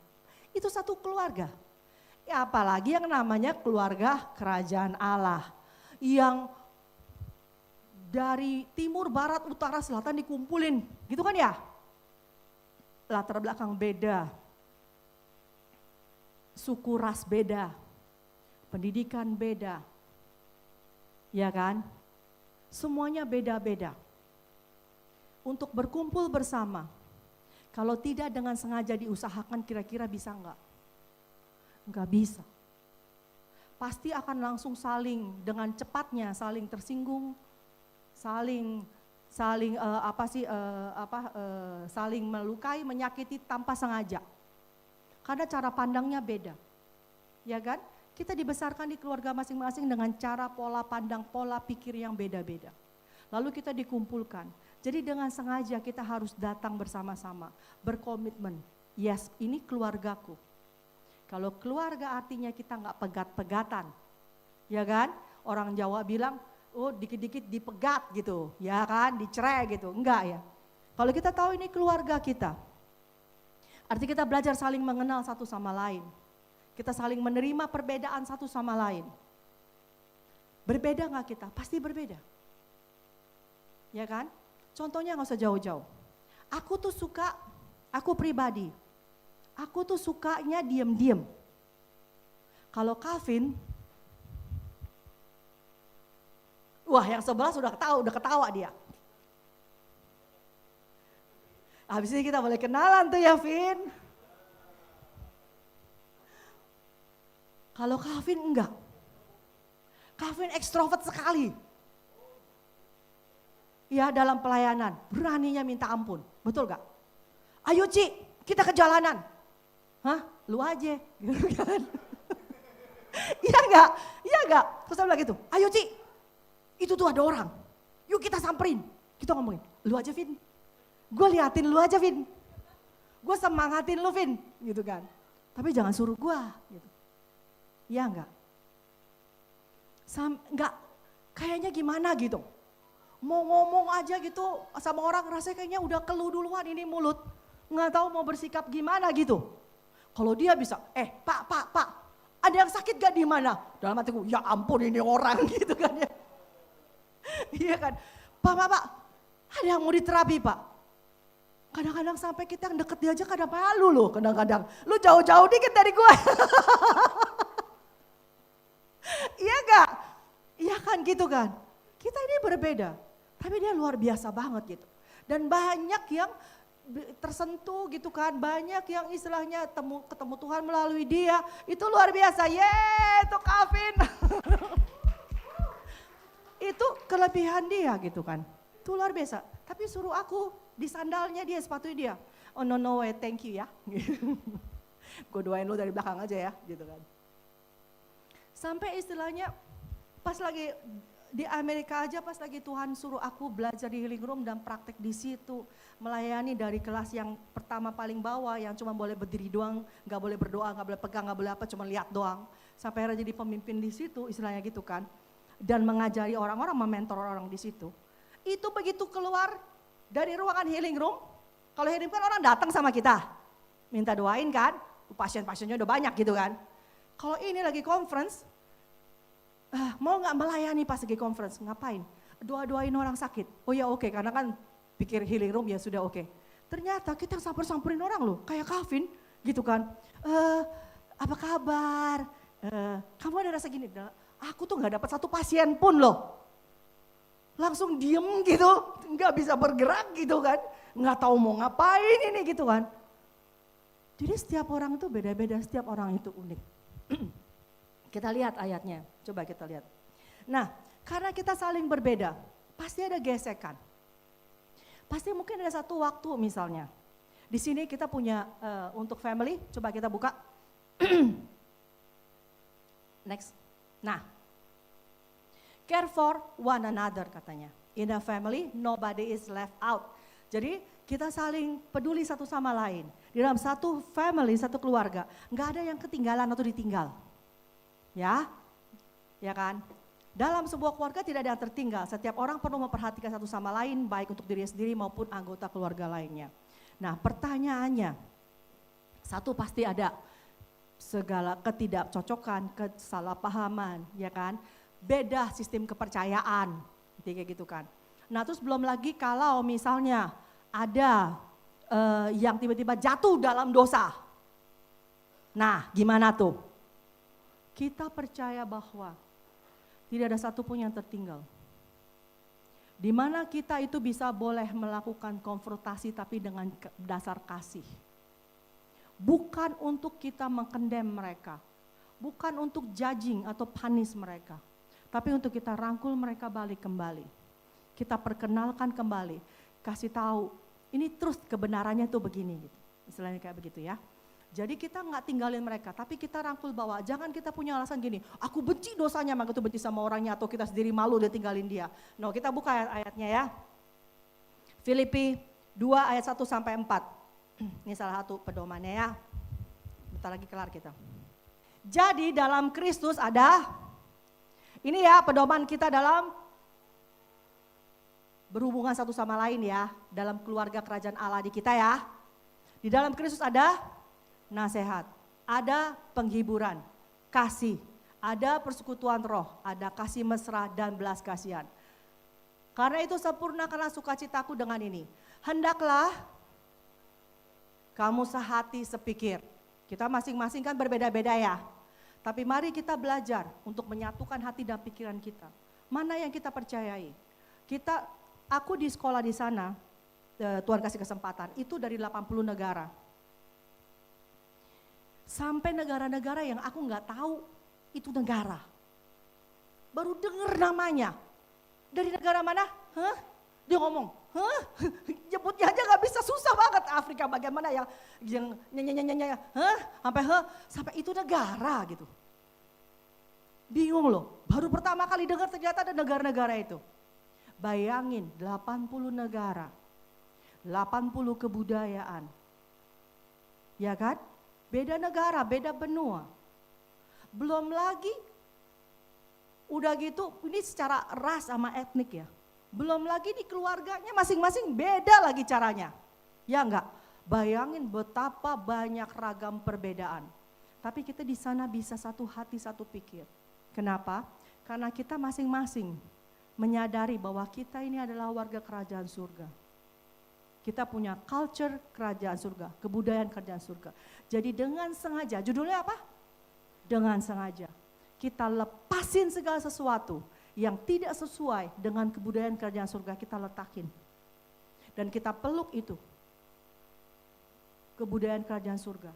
Itu satu keluarga. Ya apalagi yang namanya keluarga kerajaan Allah. Yang dari timur, barat, utara, selatan dikumpulin. Gitu kan ya? Latar belakang beda. Suku ras beda. Pendidikan beda. Ya kan? Semuanya beda-beda. untuk berkumpul bersama. Kalau tidak dengan sengaja diusahakan, kira-kira bisa enggak? Enggak bisa. Pasti akan langsung saling dengan cepatnya, saling tersinggung, saling saling melukai, menyakiti tanpa sengaja. Karena cara pandangnya beda. Ya kan? Kita dibesarkan di keluarga masing-masing dengan cara pola pandang, pola pikir yang beda-beda. Lalu kita dikumpulkan. Jadi dengan sengaja kita harus datang bersama-sama, berkomitmen. Yes, ini keluargaku. Kalau keluarga artinya kita nggak pegat-pegatan, ya kan? Orang Jawa bilang, oh dikit-dikit dipegat gitu, ya kan? Dicerai gitu, enggak ya. Kalau kita tahu ini keluarga kita, artinya kita belajar saling mengenal satu sama lain. Kita saling menerima perbedaan satu sama lain. Berbeda nggak kita? Pasti berbeda. Ya kan? Contohnya nggak usah jauh-jauh. Aku pribadi, aku tuh sukanya diem-diem. Kalau Kevin, wah yang sebelah udah ketawa dia. Habis ini kita boleh kenalan tuh ya, Vin. Kalau Kevin enggak. Kevin ekstrovert sekali. Ya dalam pelayanan, beraninya minta ampun, betul gak? Ayo Ci, kita ke jalanan. Hah? Lu aja, gitu kan? Iya enggak? Iya enggak? Terus saya bilang gitu, ayo Ci, itu tuh ada orang, yuk kita samperin. Kita ngomongin, lu aja Vin, gue liatin lu aja Vin, gue semangatin lu Vin, gitu kan. Tapi jangan suruh gue, gitu. Iya enggak? Enggak, kayaknya gimana gitu. Mau ngomong aja gitu sama orang rasanya kayaknya udah kelu duluan ini mulut. Nggak tahu mau bersikap gimana gitu. Kalau dia bisa, pak, ada yang sakit gak di mana? Dalam hatiku, ya ampun ini orang gitu kan ya. Iya kan, pak, ada yang mau diterapi pak. Kadang-kadang sampai kita yang deket dia aja kadang malu loh kadang-kadang. Lu jauh-jauh dikit dari gue. Iya gak? Iya kan gitu kan. Kita ini berbeda, tapi dia luar biasa banget gitu. Dan banyak yang tersentuh gitu kan, banyak yang istilahnya ketemu Tuhan melalui dia. Itu luar biasa, itu Kevin. Itu kelebihan dia gitu kan, itu luar biasa. Tapi suruh aku di sandalnya dia, sepatunya dia. Oh no way, thank you ya. Gue doain lu dari belakang aja ya gitu kan. Sampai istilahnya pas lagi di Amerika aja pas lagi Tuhan suruh aku belajar di healing room dan praktek di situ. Melayani dari kelas yang pertama paling bawah yang cuma boleh berdiri doang, gak boleh berdoa, gak boleh pegang, gak boleh apa, cuma lihat doang. Sampai akhirnya jadi pemimpin di situ istilahnya gitu kan. Dan mengajari orang-orang, mementor orang di situ. Itu begitu keluar dari ruangan healing room, kalau healing room kan orang datang sama kita. Minta doain kan, pasien-pasiennya udah banyak gitu kan. Kalau ini lagi conference, mau gak melayani pas lagi conference, ngapain? Doa-doain orang sakit. Oh ya oke, karena kan pikir healing room ya sudah oke. Ternyata kita samperin orang loh, kayak Kevin gitu kan. Apa kabar? Kamu ada rasa gini, aku tuh gak dapat satu pasien pun loh. Langsung diem gitu, gak bisa bergerak gitu kan. Gak tahu mau ngapain ini gitu kan. Jadi setiap orang itu beda-beda, setiap orang itu unik. Kita lihat ayatnya, coba kita lihat. Nah, karena kita saling berbeda, pasti ada gesekan. Pasti mungkin ada satu waktu misalnya. Di sini kita punya untuk family, coba kita buka. Next. Nah, care for one another katanya. In a family, nobody is left out. Jadi kita saling peduli satu sama lain. Di dalam satu family, satu keluarga, nggak ada yang ketinggalan atau ditinggal. Ya kan? Dalam sebuah keluarga tidak ada yang tertinggal. Setiap orang perlu memperhatikan satu sama lain, baik untuk diri sendiri maupun anggota keluarga lainnya. Nah pertanyaannya, satu pasti ada segala ketidakcocokan, kesalahpahaman, ya kan? Beda sistem kepercayaan, kayak gitu kan. Nah terus belum lagi kalau misalnya ada yang tiba-tiba jatuh dalam dosa. Nah gimana tuh? Kita percaya bahwa tidak ada satupun yang tertinggal. Di mana kita itu bisa boleh melakukan konfrontasi tapi dengan dasar kasih. Bukan untuk kita mengkondem mereka, bukan untuk judging atau punish mereka, tapi untuk kita rangkul mereka balik kembali. Kita perkenalkan kembali, kasih tahu, ini terus kebenarannya tuh begini gitu. Istilahnya kayak begitu ya. Jadi kita nggak tinggalin mereka, tapi kita rangkul bahwa jangan kita punya alasan gini, aku benci dosanya, maka itu benci sama orangnya, atau kita sendiri malu dan tinggalin dia. No, kita buka ayat-ayatnya ya. Filipi 2 ayat 1 sampai 4. Ini salah satu pedomannya ya. Bentar lagi kelar kita. Jadi dalam Kristus ada, ini ya pedoman kita dalam berhubungan satu sama lain ya, dalam keluarga kerajaan Allah di kita ya. Di dalam Kristus ada nasihat, ada penghiburan, kasih, ada persekutuan roh, ada kasih mesra dan belas kasihan. Karena itu sempurnakanlah sukacitaku dengan ini. Hendaklah kamu sehati sepikir. Kita masing-masing kan berbeda-beda ya. Tapi mari kita belajar untuk menyatukan hati dan pikiran kita. Mana yang kita percayai? Aku di sekolah di sana, Tuhan kasih kesempatan, itu dari 80 negara. Sampai negara-negara yang aku nggak tahu itu negara. Baru dengar namanya. Dari negara mana? Hah? Dia ngomong, hah? Nyebutnya aja nggak bisa, susah banget. Afrika bagaimana yang nyanyi-nyanyi, hah? Sampai itu negara gitu. Bingung loh, baru pertama kali dengar ternyata ada negara-negara itu. Bayangin 80 negara, 80 kebudayaan. Ya kan? Beda negara, beda benua. Belum lagi, udah gitu, ini secara ras sama etnik ya. Belum lagi di keluarganya masing-masing beda lagi caranya. Ya enggak? Bayangin betapa banyak ragam perbedaan. Tapi kita di sana bisa satu hati, satu pikir. Kenapa? Karena kita masing-masing menyadari bahwa kita ini adalah warga kerajaan surga. Kita punya culture kerajaan surga, kebudayaan kerajaan surga. Jadi dengan sengaja, judulnya apa? Dengan sengaja. Kita lepasin segala sesuatu yang tidak sesuai dengan kebudayaan kerajaan surga, kita letakin. Dan kita peluk itu, kebudayaan kerajaan surga.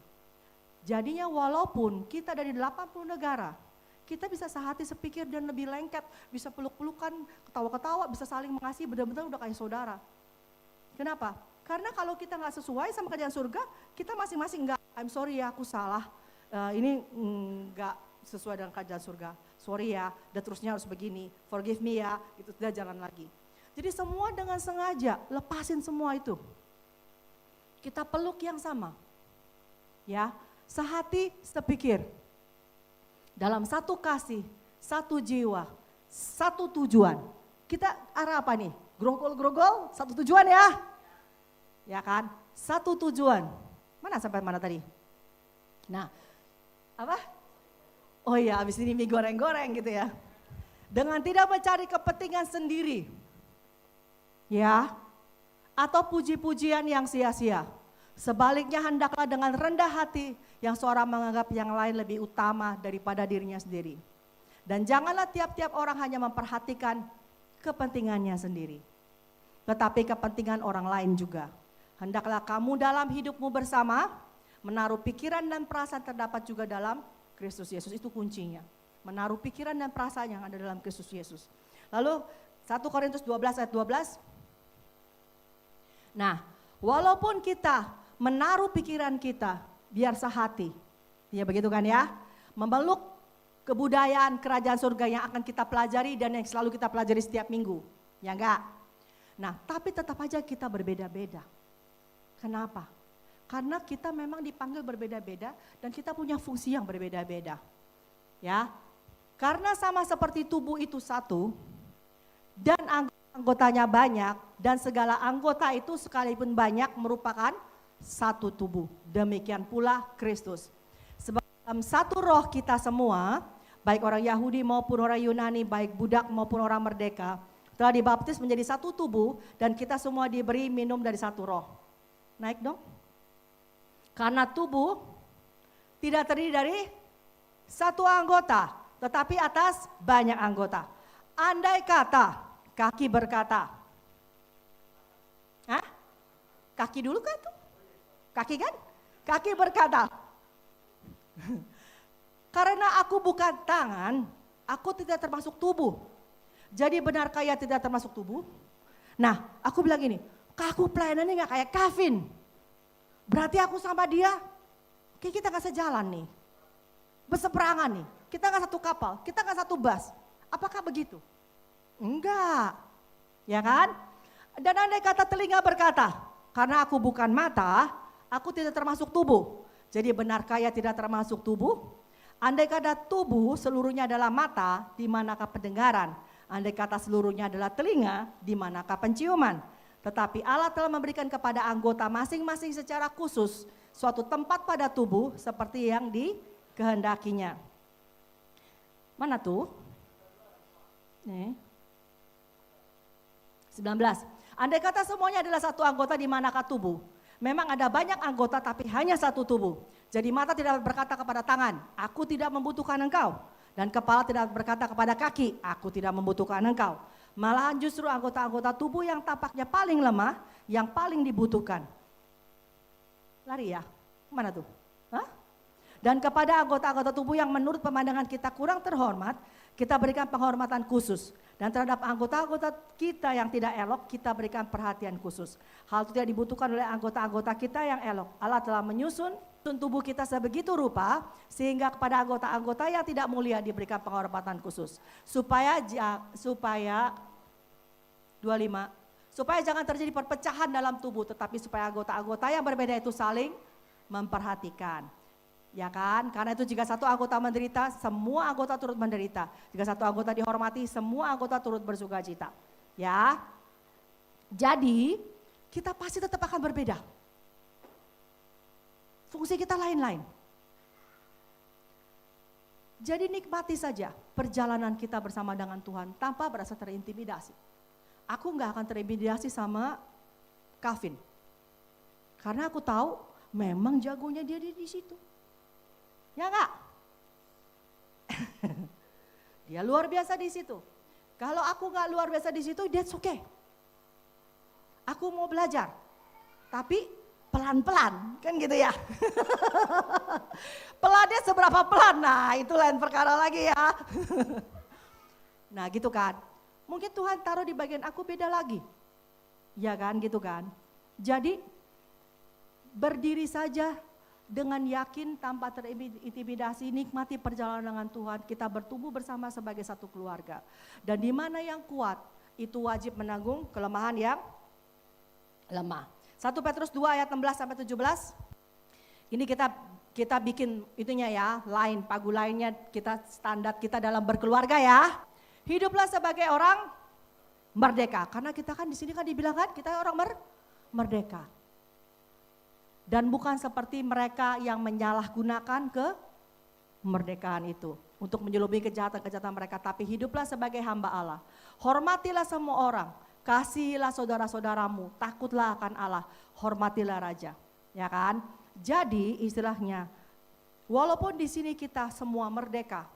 Jadinya walaupun kita dari 80 negara, kita bisa sehati sepikir dan lebih lengket, bisa peluk-pelukan, ketawa-ketawa, bisa saling mengasihi, benar-benar udah kayak saudara. Kenapa? Karena kalau kita nggak sesuai sama kerajaan surga, kita masing-masing nggak, I'm sorry ya aku salah, ini nggak sesuai dengan kerajaan surga. Sorry ya, dan terusnya harus begini, forgive me ya, itu sudah jalan lagi. Jadi semua dengan sengaja, lepasin semua itu. Kita peluk yang sama, ya, sehati sepikir. Dalam satu kasih, satu jiwa, satu tujuan. Kita arah apa nih? Grogol-grogol, satu tujuan ya. Ya kan? Satu tujuan. Mana sampai mana tadi? Nah, apa? Oh iya, habis ini mie goreng-goreng gitu ya. Dengan tidak mencari kepentingan sendiri. Ya. Atau puji-pujian yang sia-sia. Sebaliknya hendaklah dengan rendah hati yang seorang menganggap yang lain lebih utama daripada dirinya sendiri. Dan janganlah tiap-tiap orang hanya memperhatikan kepentingannya sendiri, tetapi kepentingan orang lain juga. Hendaklah kamu dalam hidupmu bersama menaruh pikiran dan perasaan terdapat juga dalam Kristus Yesus. Itu kuncinya, menaruh pikiran dan perasaan yang ada dalam Kristus Yesus. Lalu 1 Korintus 12 ayat 12. Nah, walaupun kita menaruh pikiran kita biar sehati, ya begitu kan ya, memeluk kebudayaan kerajaan surga yang akan kita pelajari dan yang selalu kita pelajari setiap minggu, ya enggak? Nah, tapi tetap aja kita berbeda-beda. Kenapa? Karena kita memang dipanggil berbeda-beda dan kita punya fungsi yang berbeda-beda. Ya. Karena sama seperti tubuh itu satu dan anggotanya banyak dan segala anggota itu sekalipun banyak merupakan satu tubuh. Demikian pula Kristus. Sebab dalam satu roh kita semua, baik orang Yahudi maupun orang Yunani, baik budak maupun orang merdeka, telah dibaptis menjadi satu tubuh dan kita semua diberi minum dari satu roh. Naik dong. Karena tubuh tidak terdiri dari satu anggota, tetapi atas banyak anggota. Andai kata Kaki berkata. Hah? Kaki dulu kan tuh? Kaki kan? Kaki berkata. Karena aku bukan tangan, aku tidak termasuk tubuh. Jadi benarkah ia tidak termasuk tubuh? Nah, aku bilang gini, aku pelayanannya gak kayak Kevin. Berarti aku sama dia, kayak kita gak sejalan nih. Berseberangan nih, kita gak satu kapal, kita gak satu bus. Apakah begitu? Enggak, ya kan? Dan andai kata telinga berkata, karena aku bukan mata, aku tidak termasuk tubuh. Jadi benarkah ia tidak termasuk tubuh? Andai kata tubuh seluruhnya adalah mata, di manakah pendengaran? Andai kata seluruhnya adalah telinga, di manakah penciuman? Tetapi Allah telah memberikan kepada anggota masing-masing secara khusus suatu tempat pada tubuh seperti yang dikehendakinya. Mana tuh? Nih. 19. Andai kata semuanya adalah satu anggota, di manakah tubuh? Memang ada banyak anggota tapi hanya satu tubuh. Jadi mata tidak berkata kepada tangan, aku tidak membutuhkan engkau. Dan kepala tidak berkata kepada kaki, aku tidak membutuhkan engkau. Malahan justru anggota-anggota tubuh yang tampaknya paling lemah, yang paling dibutuhkan. Lari ya, mana tuh? Hah? Dan kepada anggota-anggota tubuh yang menurut pemandangan kita kurang terhormat, kita berikan penghormatan khusus. Dan terhadap anggota-anggota kita yang tidak elok, kita berikan perhatian khusus. Hal itu tidak dibutuhkan oleh anggota-anggota kita yang elok. Allah telah menyusun tubuh kita sebegitu rupa, sehingga kepada anggota-anggota yang tidak mulia diberikan penghormatan khusus. Supaya 25, supaya jangan terjadi perpecahan dalam tubuh, tetapi supaya anggota-anggota yang berbeda itu saling memperhatikan. Ya kan, karena itu jika satu anggota menderita, semua anggota turut menderita. Jika satu anggota dihormati, semua anggota turut bersukacita. Ya, jadi kita pasti tetap akan berbeda. Fungsi kita lain-lain. Jadi nikmati saja perjalanan kita bersama dengan Tuhan tanpa berasa terintimidasi. Aku gak akan terintimidasi sama Kevin. Karena aku tahu memang jagonya dia di situ. Ya enggak? Dia luar biasa di situ. Kalau aku enggak luar biasa di situ, that's okay. Aku mau belajar. Tapi pelan-pelan, kan gitu ya. Pelannya seberapa pelan? Nah, itu lain perkara lagi ya. Nah, gitu kan. Mungkin Tuhan taruh di bagian aku beda lagi. Ya kan, gitu kan. Jadi berdiri saja dengan yakin tanpa terintimidasi, nikmati perjalanan dengan Tuhan, kita bertumbuh bersama sebagai satu keluarga. Dan di mana yang kuat, itu wajib menanggung kelemahan yang lemah. 1 Petrus 2 ayat 16 sampai 17. Ini kita bikin itunya ya, lain, pagu lainnya kita standar kita dalam berkeluarga ya. Hiduplah sebagai orang merdeka, karena kita kan di sini kan dibilang kan kita orang merdeka. Dan bukan seperti mereka yang menyalahgunakan kemerdekaan itu untuk menyeluruhi kejahatan-kejahatan mereka, tapi hiduplah sebagai hamba Allah. Hormatilah semua orang, kasihilah saudara-saudaramu, takutlah akan Allah, hormatilah raja. Ya kan? Jadi istilahnya, walaupun di sini kita semua merdeka,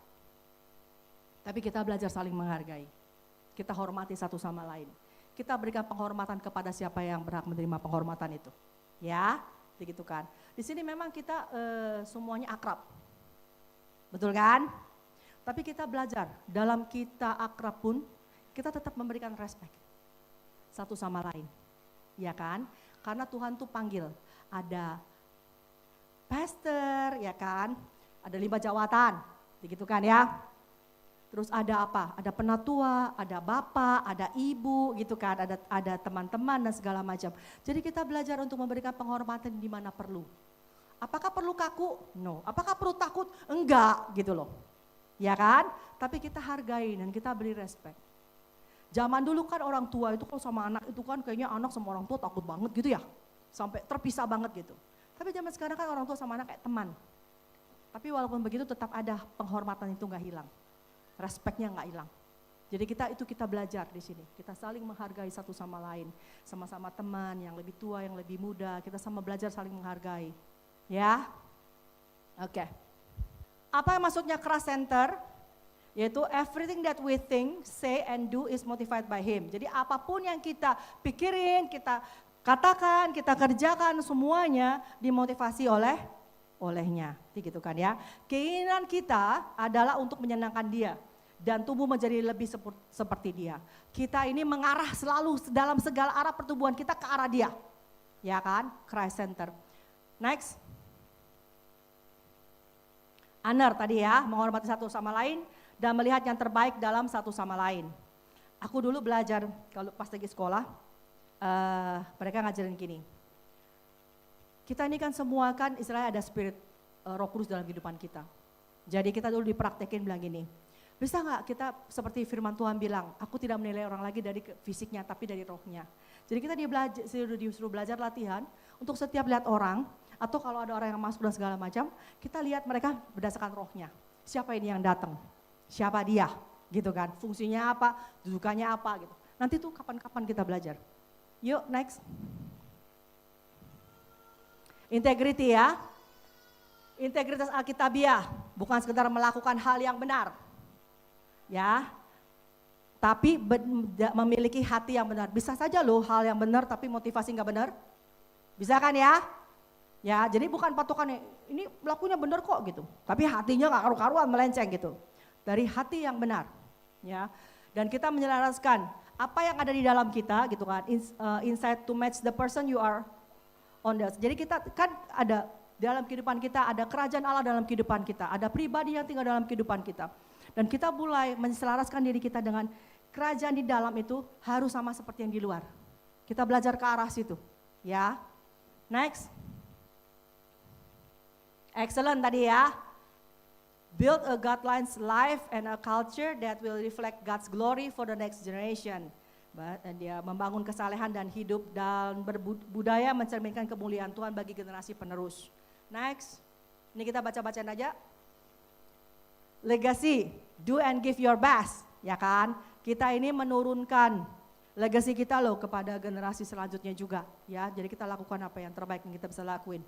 tapi kita belajar saling menghargai. Kita hormati satu sama lain. Kita berikan penghormatan kepada siapa yang berhak menerima penghormatan itu. Ya. Begitu kan. Di sini memang kita semuanya akrab. Betul kan? Tapi kita belajar, dalam kita akrab pun kita tetap memberikan respect satu sama lain. Ya kan? Karena Tuhan tuh panggil, ada pastor, ya kan? Ada 5 jawatan. Begitu kan ya? Terus ada apa? Ada penatua, ada bapak, ada ibu gitu kan, ada teman-teman dan segala macam. Jadi kita belajar untuk memberikan penghormatan di mana perlu. Apakah perlu kaku? No. Apakah perlu takut? Enggak gitu loh. Ya kan? Tapi kita hargai dan kita beri respect. Zaman dulu kan orang tua itu kalau sama anak itu kan kayaknya anak sama orang tua takut banget gitu ya. Sampai terpisah banget gitu. Tapi zaman sekarang kan orang tua sama anak kayak teman. Tapi walaupun begitu tetap ada penghormatan itu gak hilang. Respeknya nggak hilang. Jadi kita belajar di sini. Kita saling menghargai satu sama lain, sama-sama teman yang lebih tua, yang lebih muda. Kita sama belajar saling menghargai. Ya, oke. Apa yang maksudnya cross center? Yaitu everything that we think, say and do is motivated by Him. Jadi apapun yang kita pikirin, kita katakan, kita kerjakan semuanya dimotivasi olehnya. Gitu kan ya. Keinginan kita adalah untuk menyenangkan Dia dan tubuh menjadi lebih seperti Dia. Kita ini mengarah selalu dalam segala arah pertumbuhan kita ke arah Dia. Ya kan? Christ Center. Next. Honor tadi ya, menghormati satu sama lain dan melihat yang terbaik dalam satu sama lain. Aku dulu belajar kalau pas lagi sekolah, mereka ngajarin gini. Kita ini kan semua kan istilahnya ada spirit Roh Kudus dalam kehidupan kita. Jadi kita dulu dipraktekin bilang gini, bisa nggak kita seperti firman Tuhan bilang, aku tidak menilai orang lagi dari fisiknya tapi dari rohnya. Jadi kita disuruh belajar latihan untuk setiap lihat orang, atau kalau ada orang yang masuk dan segala macam, kita lihat mereka berdasarkan rohnya. Siapa ini yang datang? Siapa dia? Gitu kan, fungsinya apa, dudukannya apa gitu. Nanti tuh kapan-kapan kita belajar. Yuk next. Integrity ya. Integritas Alkitabiah, bukan sekedar melakukan hal yang benar. Ya, tapi memiliki hati yang benar. Bisa saja loh hal yang benar tapi motivasi nggak benar. Bisa kan ya? Ya, jadi bukan patokannya, ini lakunya benar kok gitu. Tapi hatinya nggak karu-karuan melenceng gitu. Dari hati yang benar. Ya, dan kita menyelaraskan apa yang ada di dalam kita gitu kan. Insight to match the person you are on the. Jadi kita kan ada dalam kehidupan kita, ada kerajaan Allah dalam kehidupan kita. Ada pribadi yang tinggal dalam kehidupan kita. Dan kita mulai menyelaraskan diri kita dengan kerajaan di dalam itu harus sama seperti yang di luar. Kita belajar ke arah situ. Ya, next. Excellent tadi ya. Build a Godlike life and a culture that will reflect God's glory for the next generation. Dia membangun kesalehan dan hidup dan berbudaya mencerminkan kemuliaan Tuhan bagi generasi penerus. Next, ini kita baca-bacain aja. Legacy, do and give your best, ya kan? Kita ini menurunkan legacy kita loh kepada generasi selanjutnya juga, ya. Jadi kita lakukan apa yang terbaik yang kita bisa lakuin.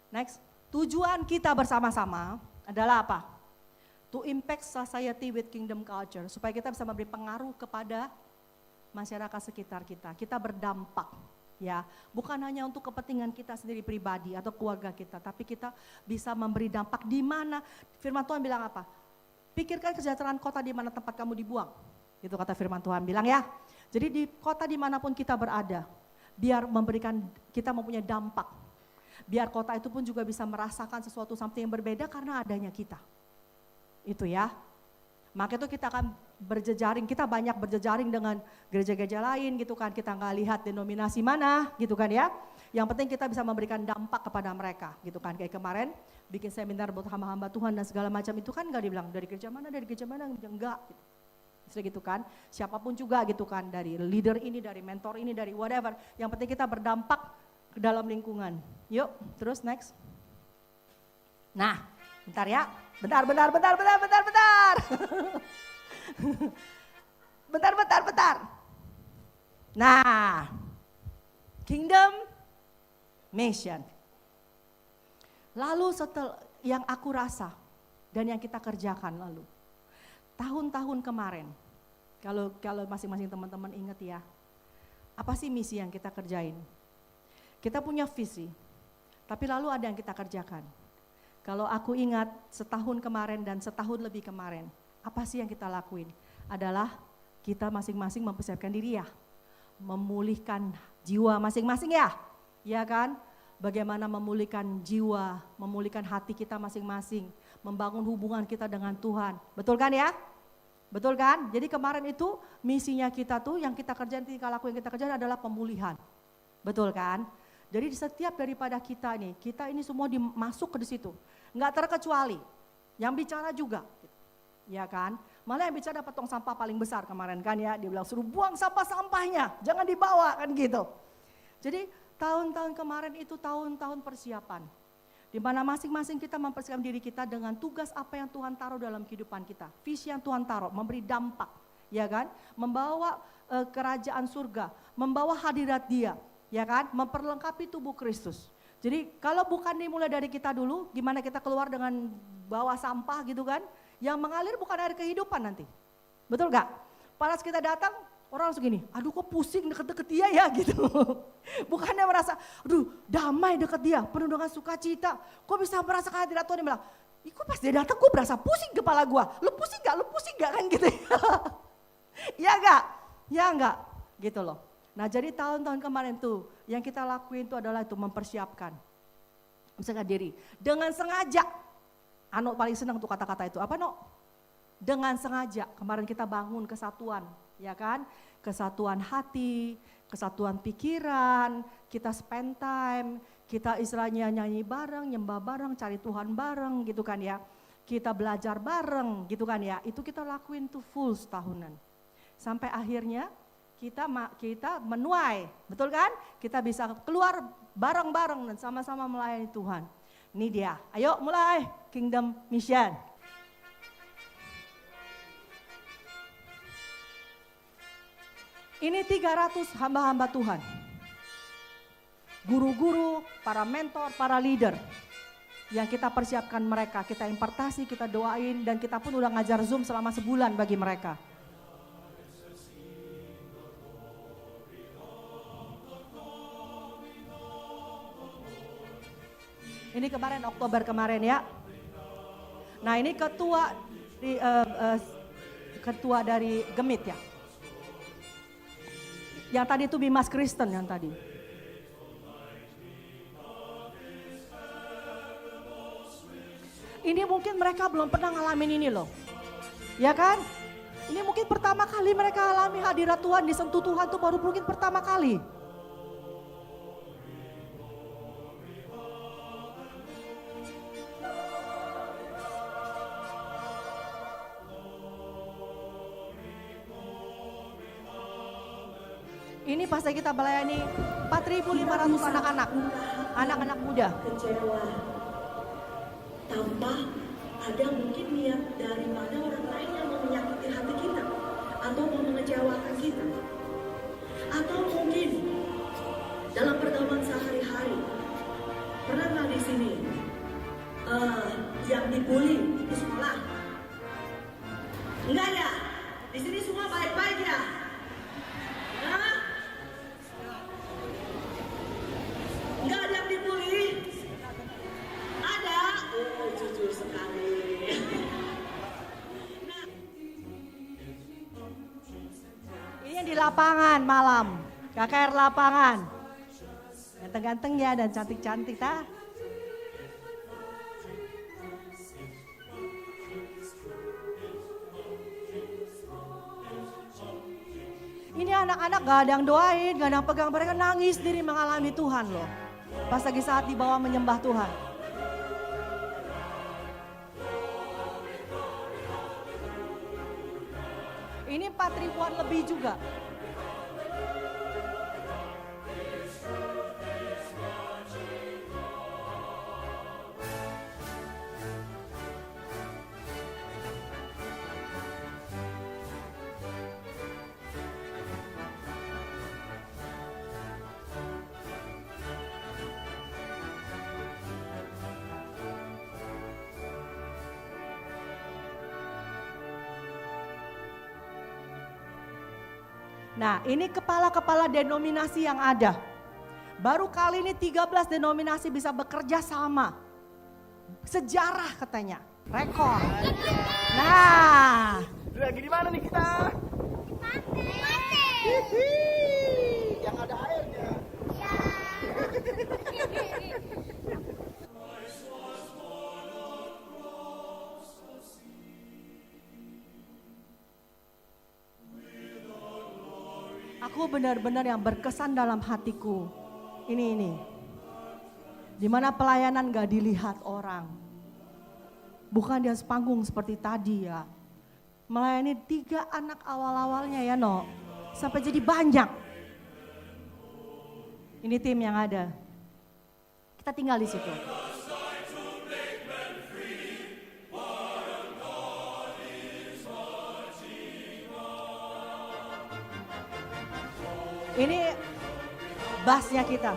Next, tujuan kita bersama-sama adalah apa? To impact society with kingdom culture, supaya kita bisa memberi pengaruh kepada masyarakat sekitar kita. Kita berdampak, ya. Bukan hanya untuk kepentingan kita sendiri pribadi atau keluarga kita, tapi kita bisa memberi dampak di mana. Firman Tuhan bilang apa? Pikirkan kesejahteraan kota di mana tempat kamu dibuang. Itu kata firman Tuhan bilang ya. Jadi di kota dimanapun kita berada, biar kita mempunyai dampak. Biar kota itu pun juga bisa merasakan sesuatu something yang berbeda karena adanya kita. Itu ya. Maka itu kita akan berjejaring, kita banyak berjejaring dengan gereja-gereja lain gitu kan. Kita nggak lihat denominasi mana gitu kan ya. Yang penting kita bisa memberikan dampak kepada mereka gitu kan. Kayak kemarin bikin seminar buat hamba-hamba Tuhan dan segala macam itu kan nggak dibilang dari gereja mana, enggak gitu. Istilah gitu kan, siapapun juga gitu kan, dari leader ini, dari mentor ini, dari whatever. Yang penting kita berdampak ke dalam lingkungan. Yuk, terus next. Nah, bentar ya. Bentar. bentar. Nah, kingdom mission. Lalu setelah yang aku rasa dan yang kita kerjakan lalu, tahun-tahun kemarin, kalau masing-masing teman-teman ingat ya, apa sih misi yang kita kerjain? Kita punya visi, tapi lalu ada yang kita kerjakan. Kalau aku ingat setahun kemarin dan setahun lebih kemarin, apa sih yang kita lakuin? Adalah kita masing-masing mempersiapkan diri ya, memulihkan jiwa masing-masing ya kan? Bagaimana memulihkan jiwa, memulihkan hati kita masing-masing, membangun hubungan kita dengan Tuhan. Betul kan ya? Betul kan? Jadi kemarin itu misinya kita tuh yang kita kerjain, tingkah laku yang kita kerjain adalah pemulihan. Betul kan? Jadi di setiap daripada kita ini semua masuk ke situ. Enggak terkecuali, yang bicara juga. Ya kan? Malah yang bicara dapat tong sampah paling besar kemarin kan ya. Dia bilang suruh buang sampah-sampahnya, jangan dibawa kan gitu. Jadi tahun-tahun kemarin itu tahun-tahun persiapan. Di mana masing-masing kita mempersiapkan diri kita dengan tugas apa yang Tuhan taruh dalam kehidupan kita. Visi yang Tuhan taruh, memberi dampak, ya kan? Membawa kerajaan surga, membawa hadirat Dia, ya kan? Memperlengkapi tubuh Kristus. Jadi kalau bukan dimulai dari kita dulu, gimana kita keluar dengan bawa sampah gitu kan? Yang mengalir bukan air kehidupan nanti. Betul gak? Pas kita datang, orang langsung gini, aduh kok pusing deket-deket dia ya gitu. Bukannya merasa, aduh damai deket dia, penuh dengan sukacita. Kok bisa merasa kehadiran Tuhan, dia bilang, ih kok pas dia datang gue berasa pusing kepala gue. Lu pusing gak kan gitu ya. Ya gak? Ya enggak? Gitu loh. Nah jadi tahun-tahun kemarin tuh, yang kita lakuin itu adalah itu mempersiapkan. Misalkan diri, dengan sengaja. Ano paling senang tuh kata-kata itu, apa no? Dengan sengaja, kemarin kita bangun kesatuan, ya kan? Kesatuan hati, kesatuan pikiran, kita spend time, kita istilahnya nyanyi bareng, nyembah bareng, cari Tuhan bareng gitu kan ya. Kita belajar bareng gitu kan ya, itu kita lakuin tuh full setahunan. Sampai akhirnya kita menuai, betul kan? Kita bisa keluar bareng-bareng dan sama-sama melayani Tuhan. Ini dia, ayo mulai Kingdom Mission. Ini 300 hamba-hamba Tuhan. Guru-guru, para mentor, para leader. Yang kita persiapkan mereka, kita impartasi, kita doain, dan kita pun udah ngajar Zoom selama sebulan bagi mereka. Ini kemarin, Oktober kemarin ya. Nah ini ketua dari Gemit ya. Yang tadi itu Bimas Kristen yang tadi. Ini mungkin mereka belum pernah ngalamin ini loh. Ya kan? Ini mungkin pertama kali mereka alami hadirat Tuhan, disentuh Tuhan tuh baru mungkin pertama kali. Ini pasti kita melayani 4.500 anak-anak muda. Kecewa, tanpa ada mungkin niat dari mana orang lain yang mau menyakiti hati kita, atau mau mengecewakan kita, atau mungkin dalam pertemuan sehari-hari pernah nggak di sini yang dibully di sekolah? Enggak ya? Di sini semua baik-baik ya? Hah? Enggak ada yang dibully? Ada? Oh, jujur sekali. Nah. Ini yang di lapangan malam, KKR lapangan. Ganteng-ganteng ya dan cantik-cantik ta. Ini anak-anak gak ada yang doain, gak ada yang pegang, mereka nangis sendiri mengalami Tuhan loh. Pas lagi saat dibawa menyembah Tuhan. Ini 4.000-an lebih juga. Nah ini kepala-kepala denominasi yang ada. Baru kali ini 13 denominasi bisa bekerja sama. Sejarah katanya, rekor. Nah. Lagi di mana nih kita? Pantai. Yang ada airnya. Aku benar-benar yang berkesan dalam hatiku. Ini. Dimana pelayanan gak dilihat orang. Bukan di atas panggung seperti tadi ya. Melayani 3 anak awal-awalnya ya no. Sampai jadi banyak. Ini tim yang ada. Kita tinggal di situ. Ini bassnya kita.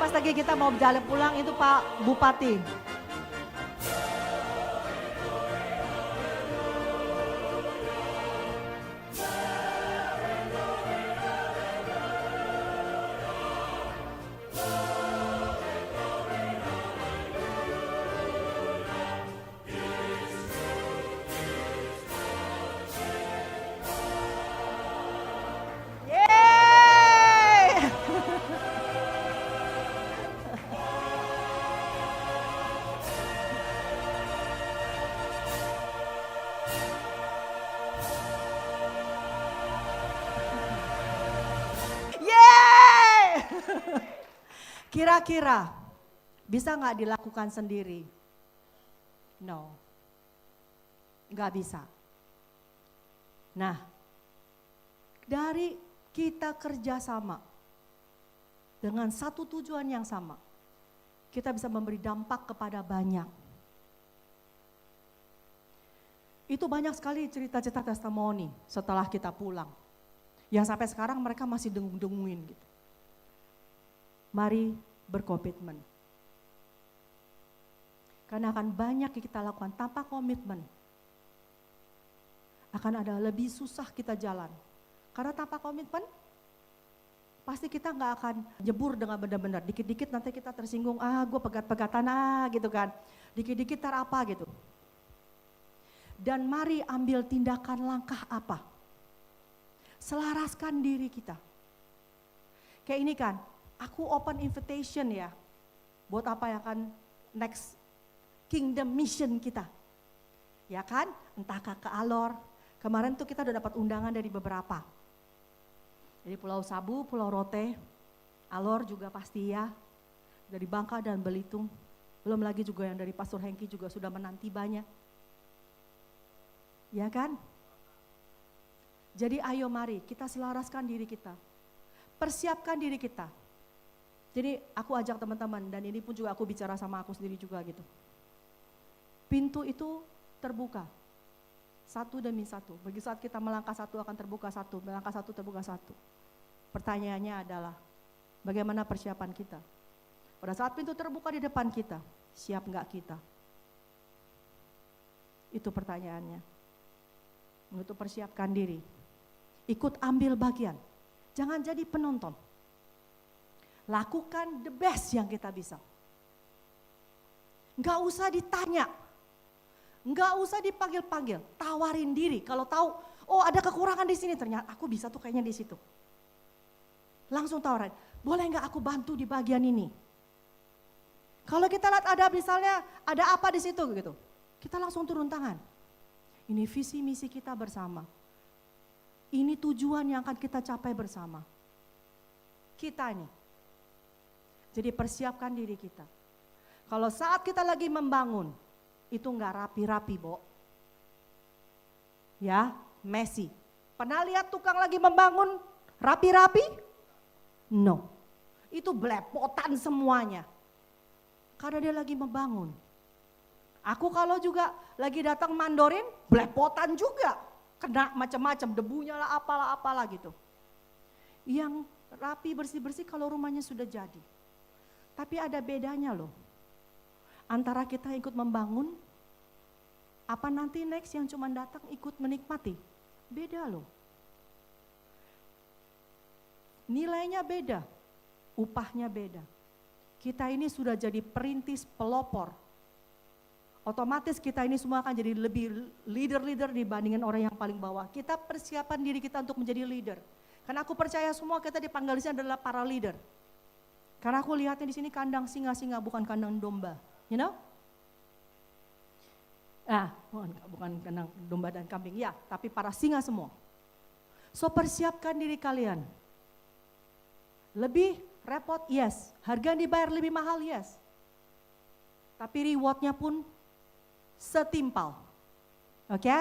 pas lagi kita mau jalan pulang itu Pak Bupati. Yeay! Yeay! Kira-kira bisa nggak dilakukan sendiri? No, nggak bisa. Nah, dari kita kerjasama dengan satu tujuan yang sama, kita bisa memberi dampak kepada banyak. Itu banyak sekali cerita-cerita testimoni setelah kita pulang. Yang sampai sekarang mereka masih dengung-dengungin gitu. Mari berkomitmen. Karena akan banyak yang kita lakukan tanpa komitmen. Akan ada lebih susah kita jalan. Karena tanpa komitmen, pasti kita nggak akan jebur dengan benar-benar. Dikit-dikit nanti kita tersinggung, gue pegat-pegatan gitu kan. Dikit-dikit tar apa gitu. Dan mari ambil tindakan langkah apa. Selaraskan diri kita. Kayak ini kan, aku open invitation ya. Buat apa yang akan next kingdom mission kita. Ya kan, entah ke Alor. Kemarin tuh kita udah dapat undangan dari beberapa. Dari Pulau Sabu, Pulau Rote, Alor juga pasti ya. Dari Bangka dan Belitung. Belum lagi juga yang dari Pastor Hengki juga sudah menanti banyak. Ya kan? Jadi ayo mari kita selaraskan diri kita. Persiapkan diri kita. Jadi aku ajak teman-teman dan ini pun juga aku bicara sama aku sendiri juga gitu. Pintu itu terbuka. Satu demi satu. Bagi saat kita melangkah satu akan terbuka satu. Melangkah satu terbuka satu. Pertanyaannya adalah bagaimana persiapan kita? Pada saat pintu terbuka di depan kita, siap nggak kita? Itu pertanyaannya. Untuk persiapkan diri. Ikut ambil bagian. Jangan jadi penonton. Lakukan the best yang kita bisa. Nggak usah ditanya. Nggak usah dipanggil-panggil. Tawarin diri. Kalau tahu, oh ada kekurangan di sini. Ternyata aku bisa tuh kayaknya di situ. Langsung tawarin. Boleh nggak aku bantu di bagian ini? Kalau kita lihat ada misalnya, ada apa di situ gitu. Kita langsung turun tangan. Ini visi misi kita bersama. Ini tujuan yang akan kita capai bersama. Kita nih. Jadi persiapkan diri kita. Kalau saat kita lagi membangun, itu enggak rapi-rapi, Bo. Ya, messy. Pernah lihat tukang lagi membangun rapi-rapi? No. Itu belepotan semuanya. Karena dia lagi membangun. Aku kalau juga lagi datang mandorin, belepotan juga. Kena macam-macam, debunya lah apalah gitu. Yang rapi bersih-bersih kalau rumahnya sudah jadi. Tapi ada bedanya loh. Antara kita ikut membangun, apa nanti next yang cuma datang ikut menikmati. Beda loh. Nilainya beda, upahnya beda. Kita ini sudah jadi perintis pelopor. Otomatis kita ini semua akan jadi lebih leader-leader dibandingin orang yang paling bawah. Kita persiapan diri kita untuk menjadi leader. Karena aku percaya semua kita dipanggil di sini adalah para leader. Karena aku lihatnya di sini kandang singa-singa bukan kandang domba, you know? Bukan kandang domba dan kambing, ya, tapi para singa semua. So persiapkan diri kalian. Lebih repot, yes. Harga yang dibayar lebih mahal, yes. Tapi rewardnya pun setimpal. Oke?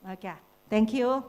Oke, thank you.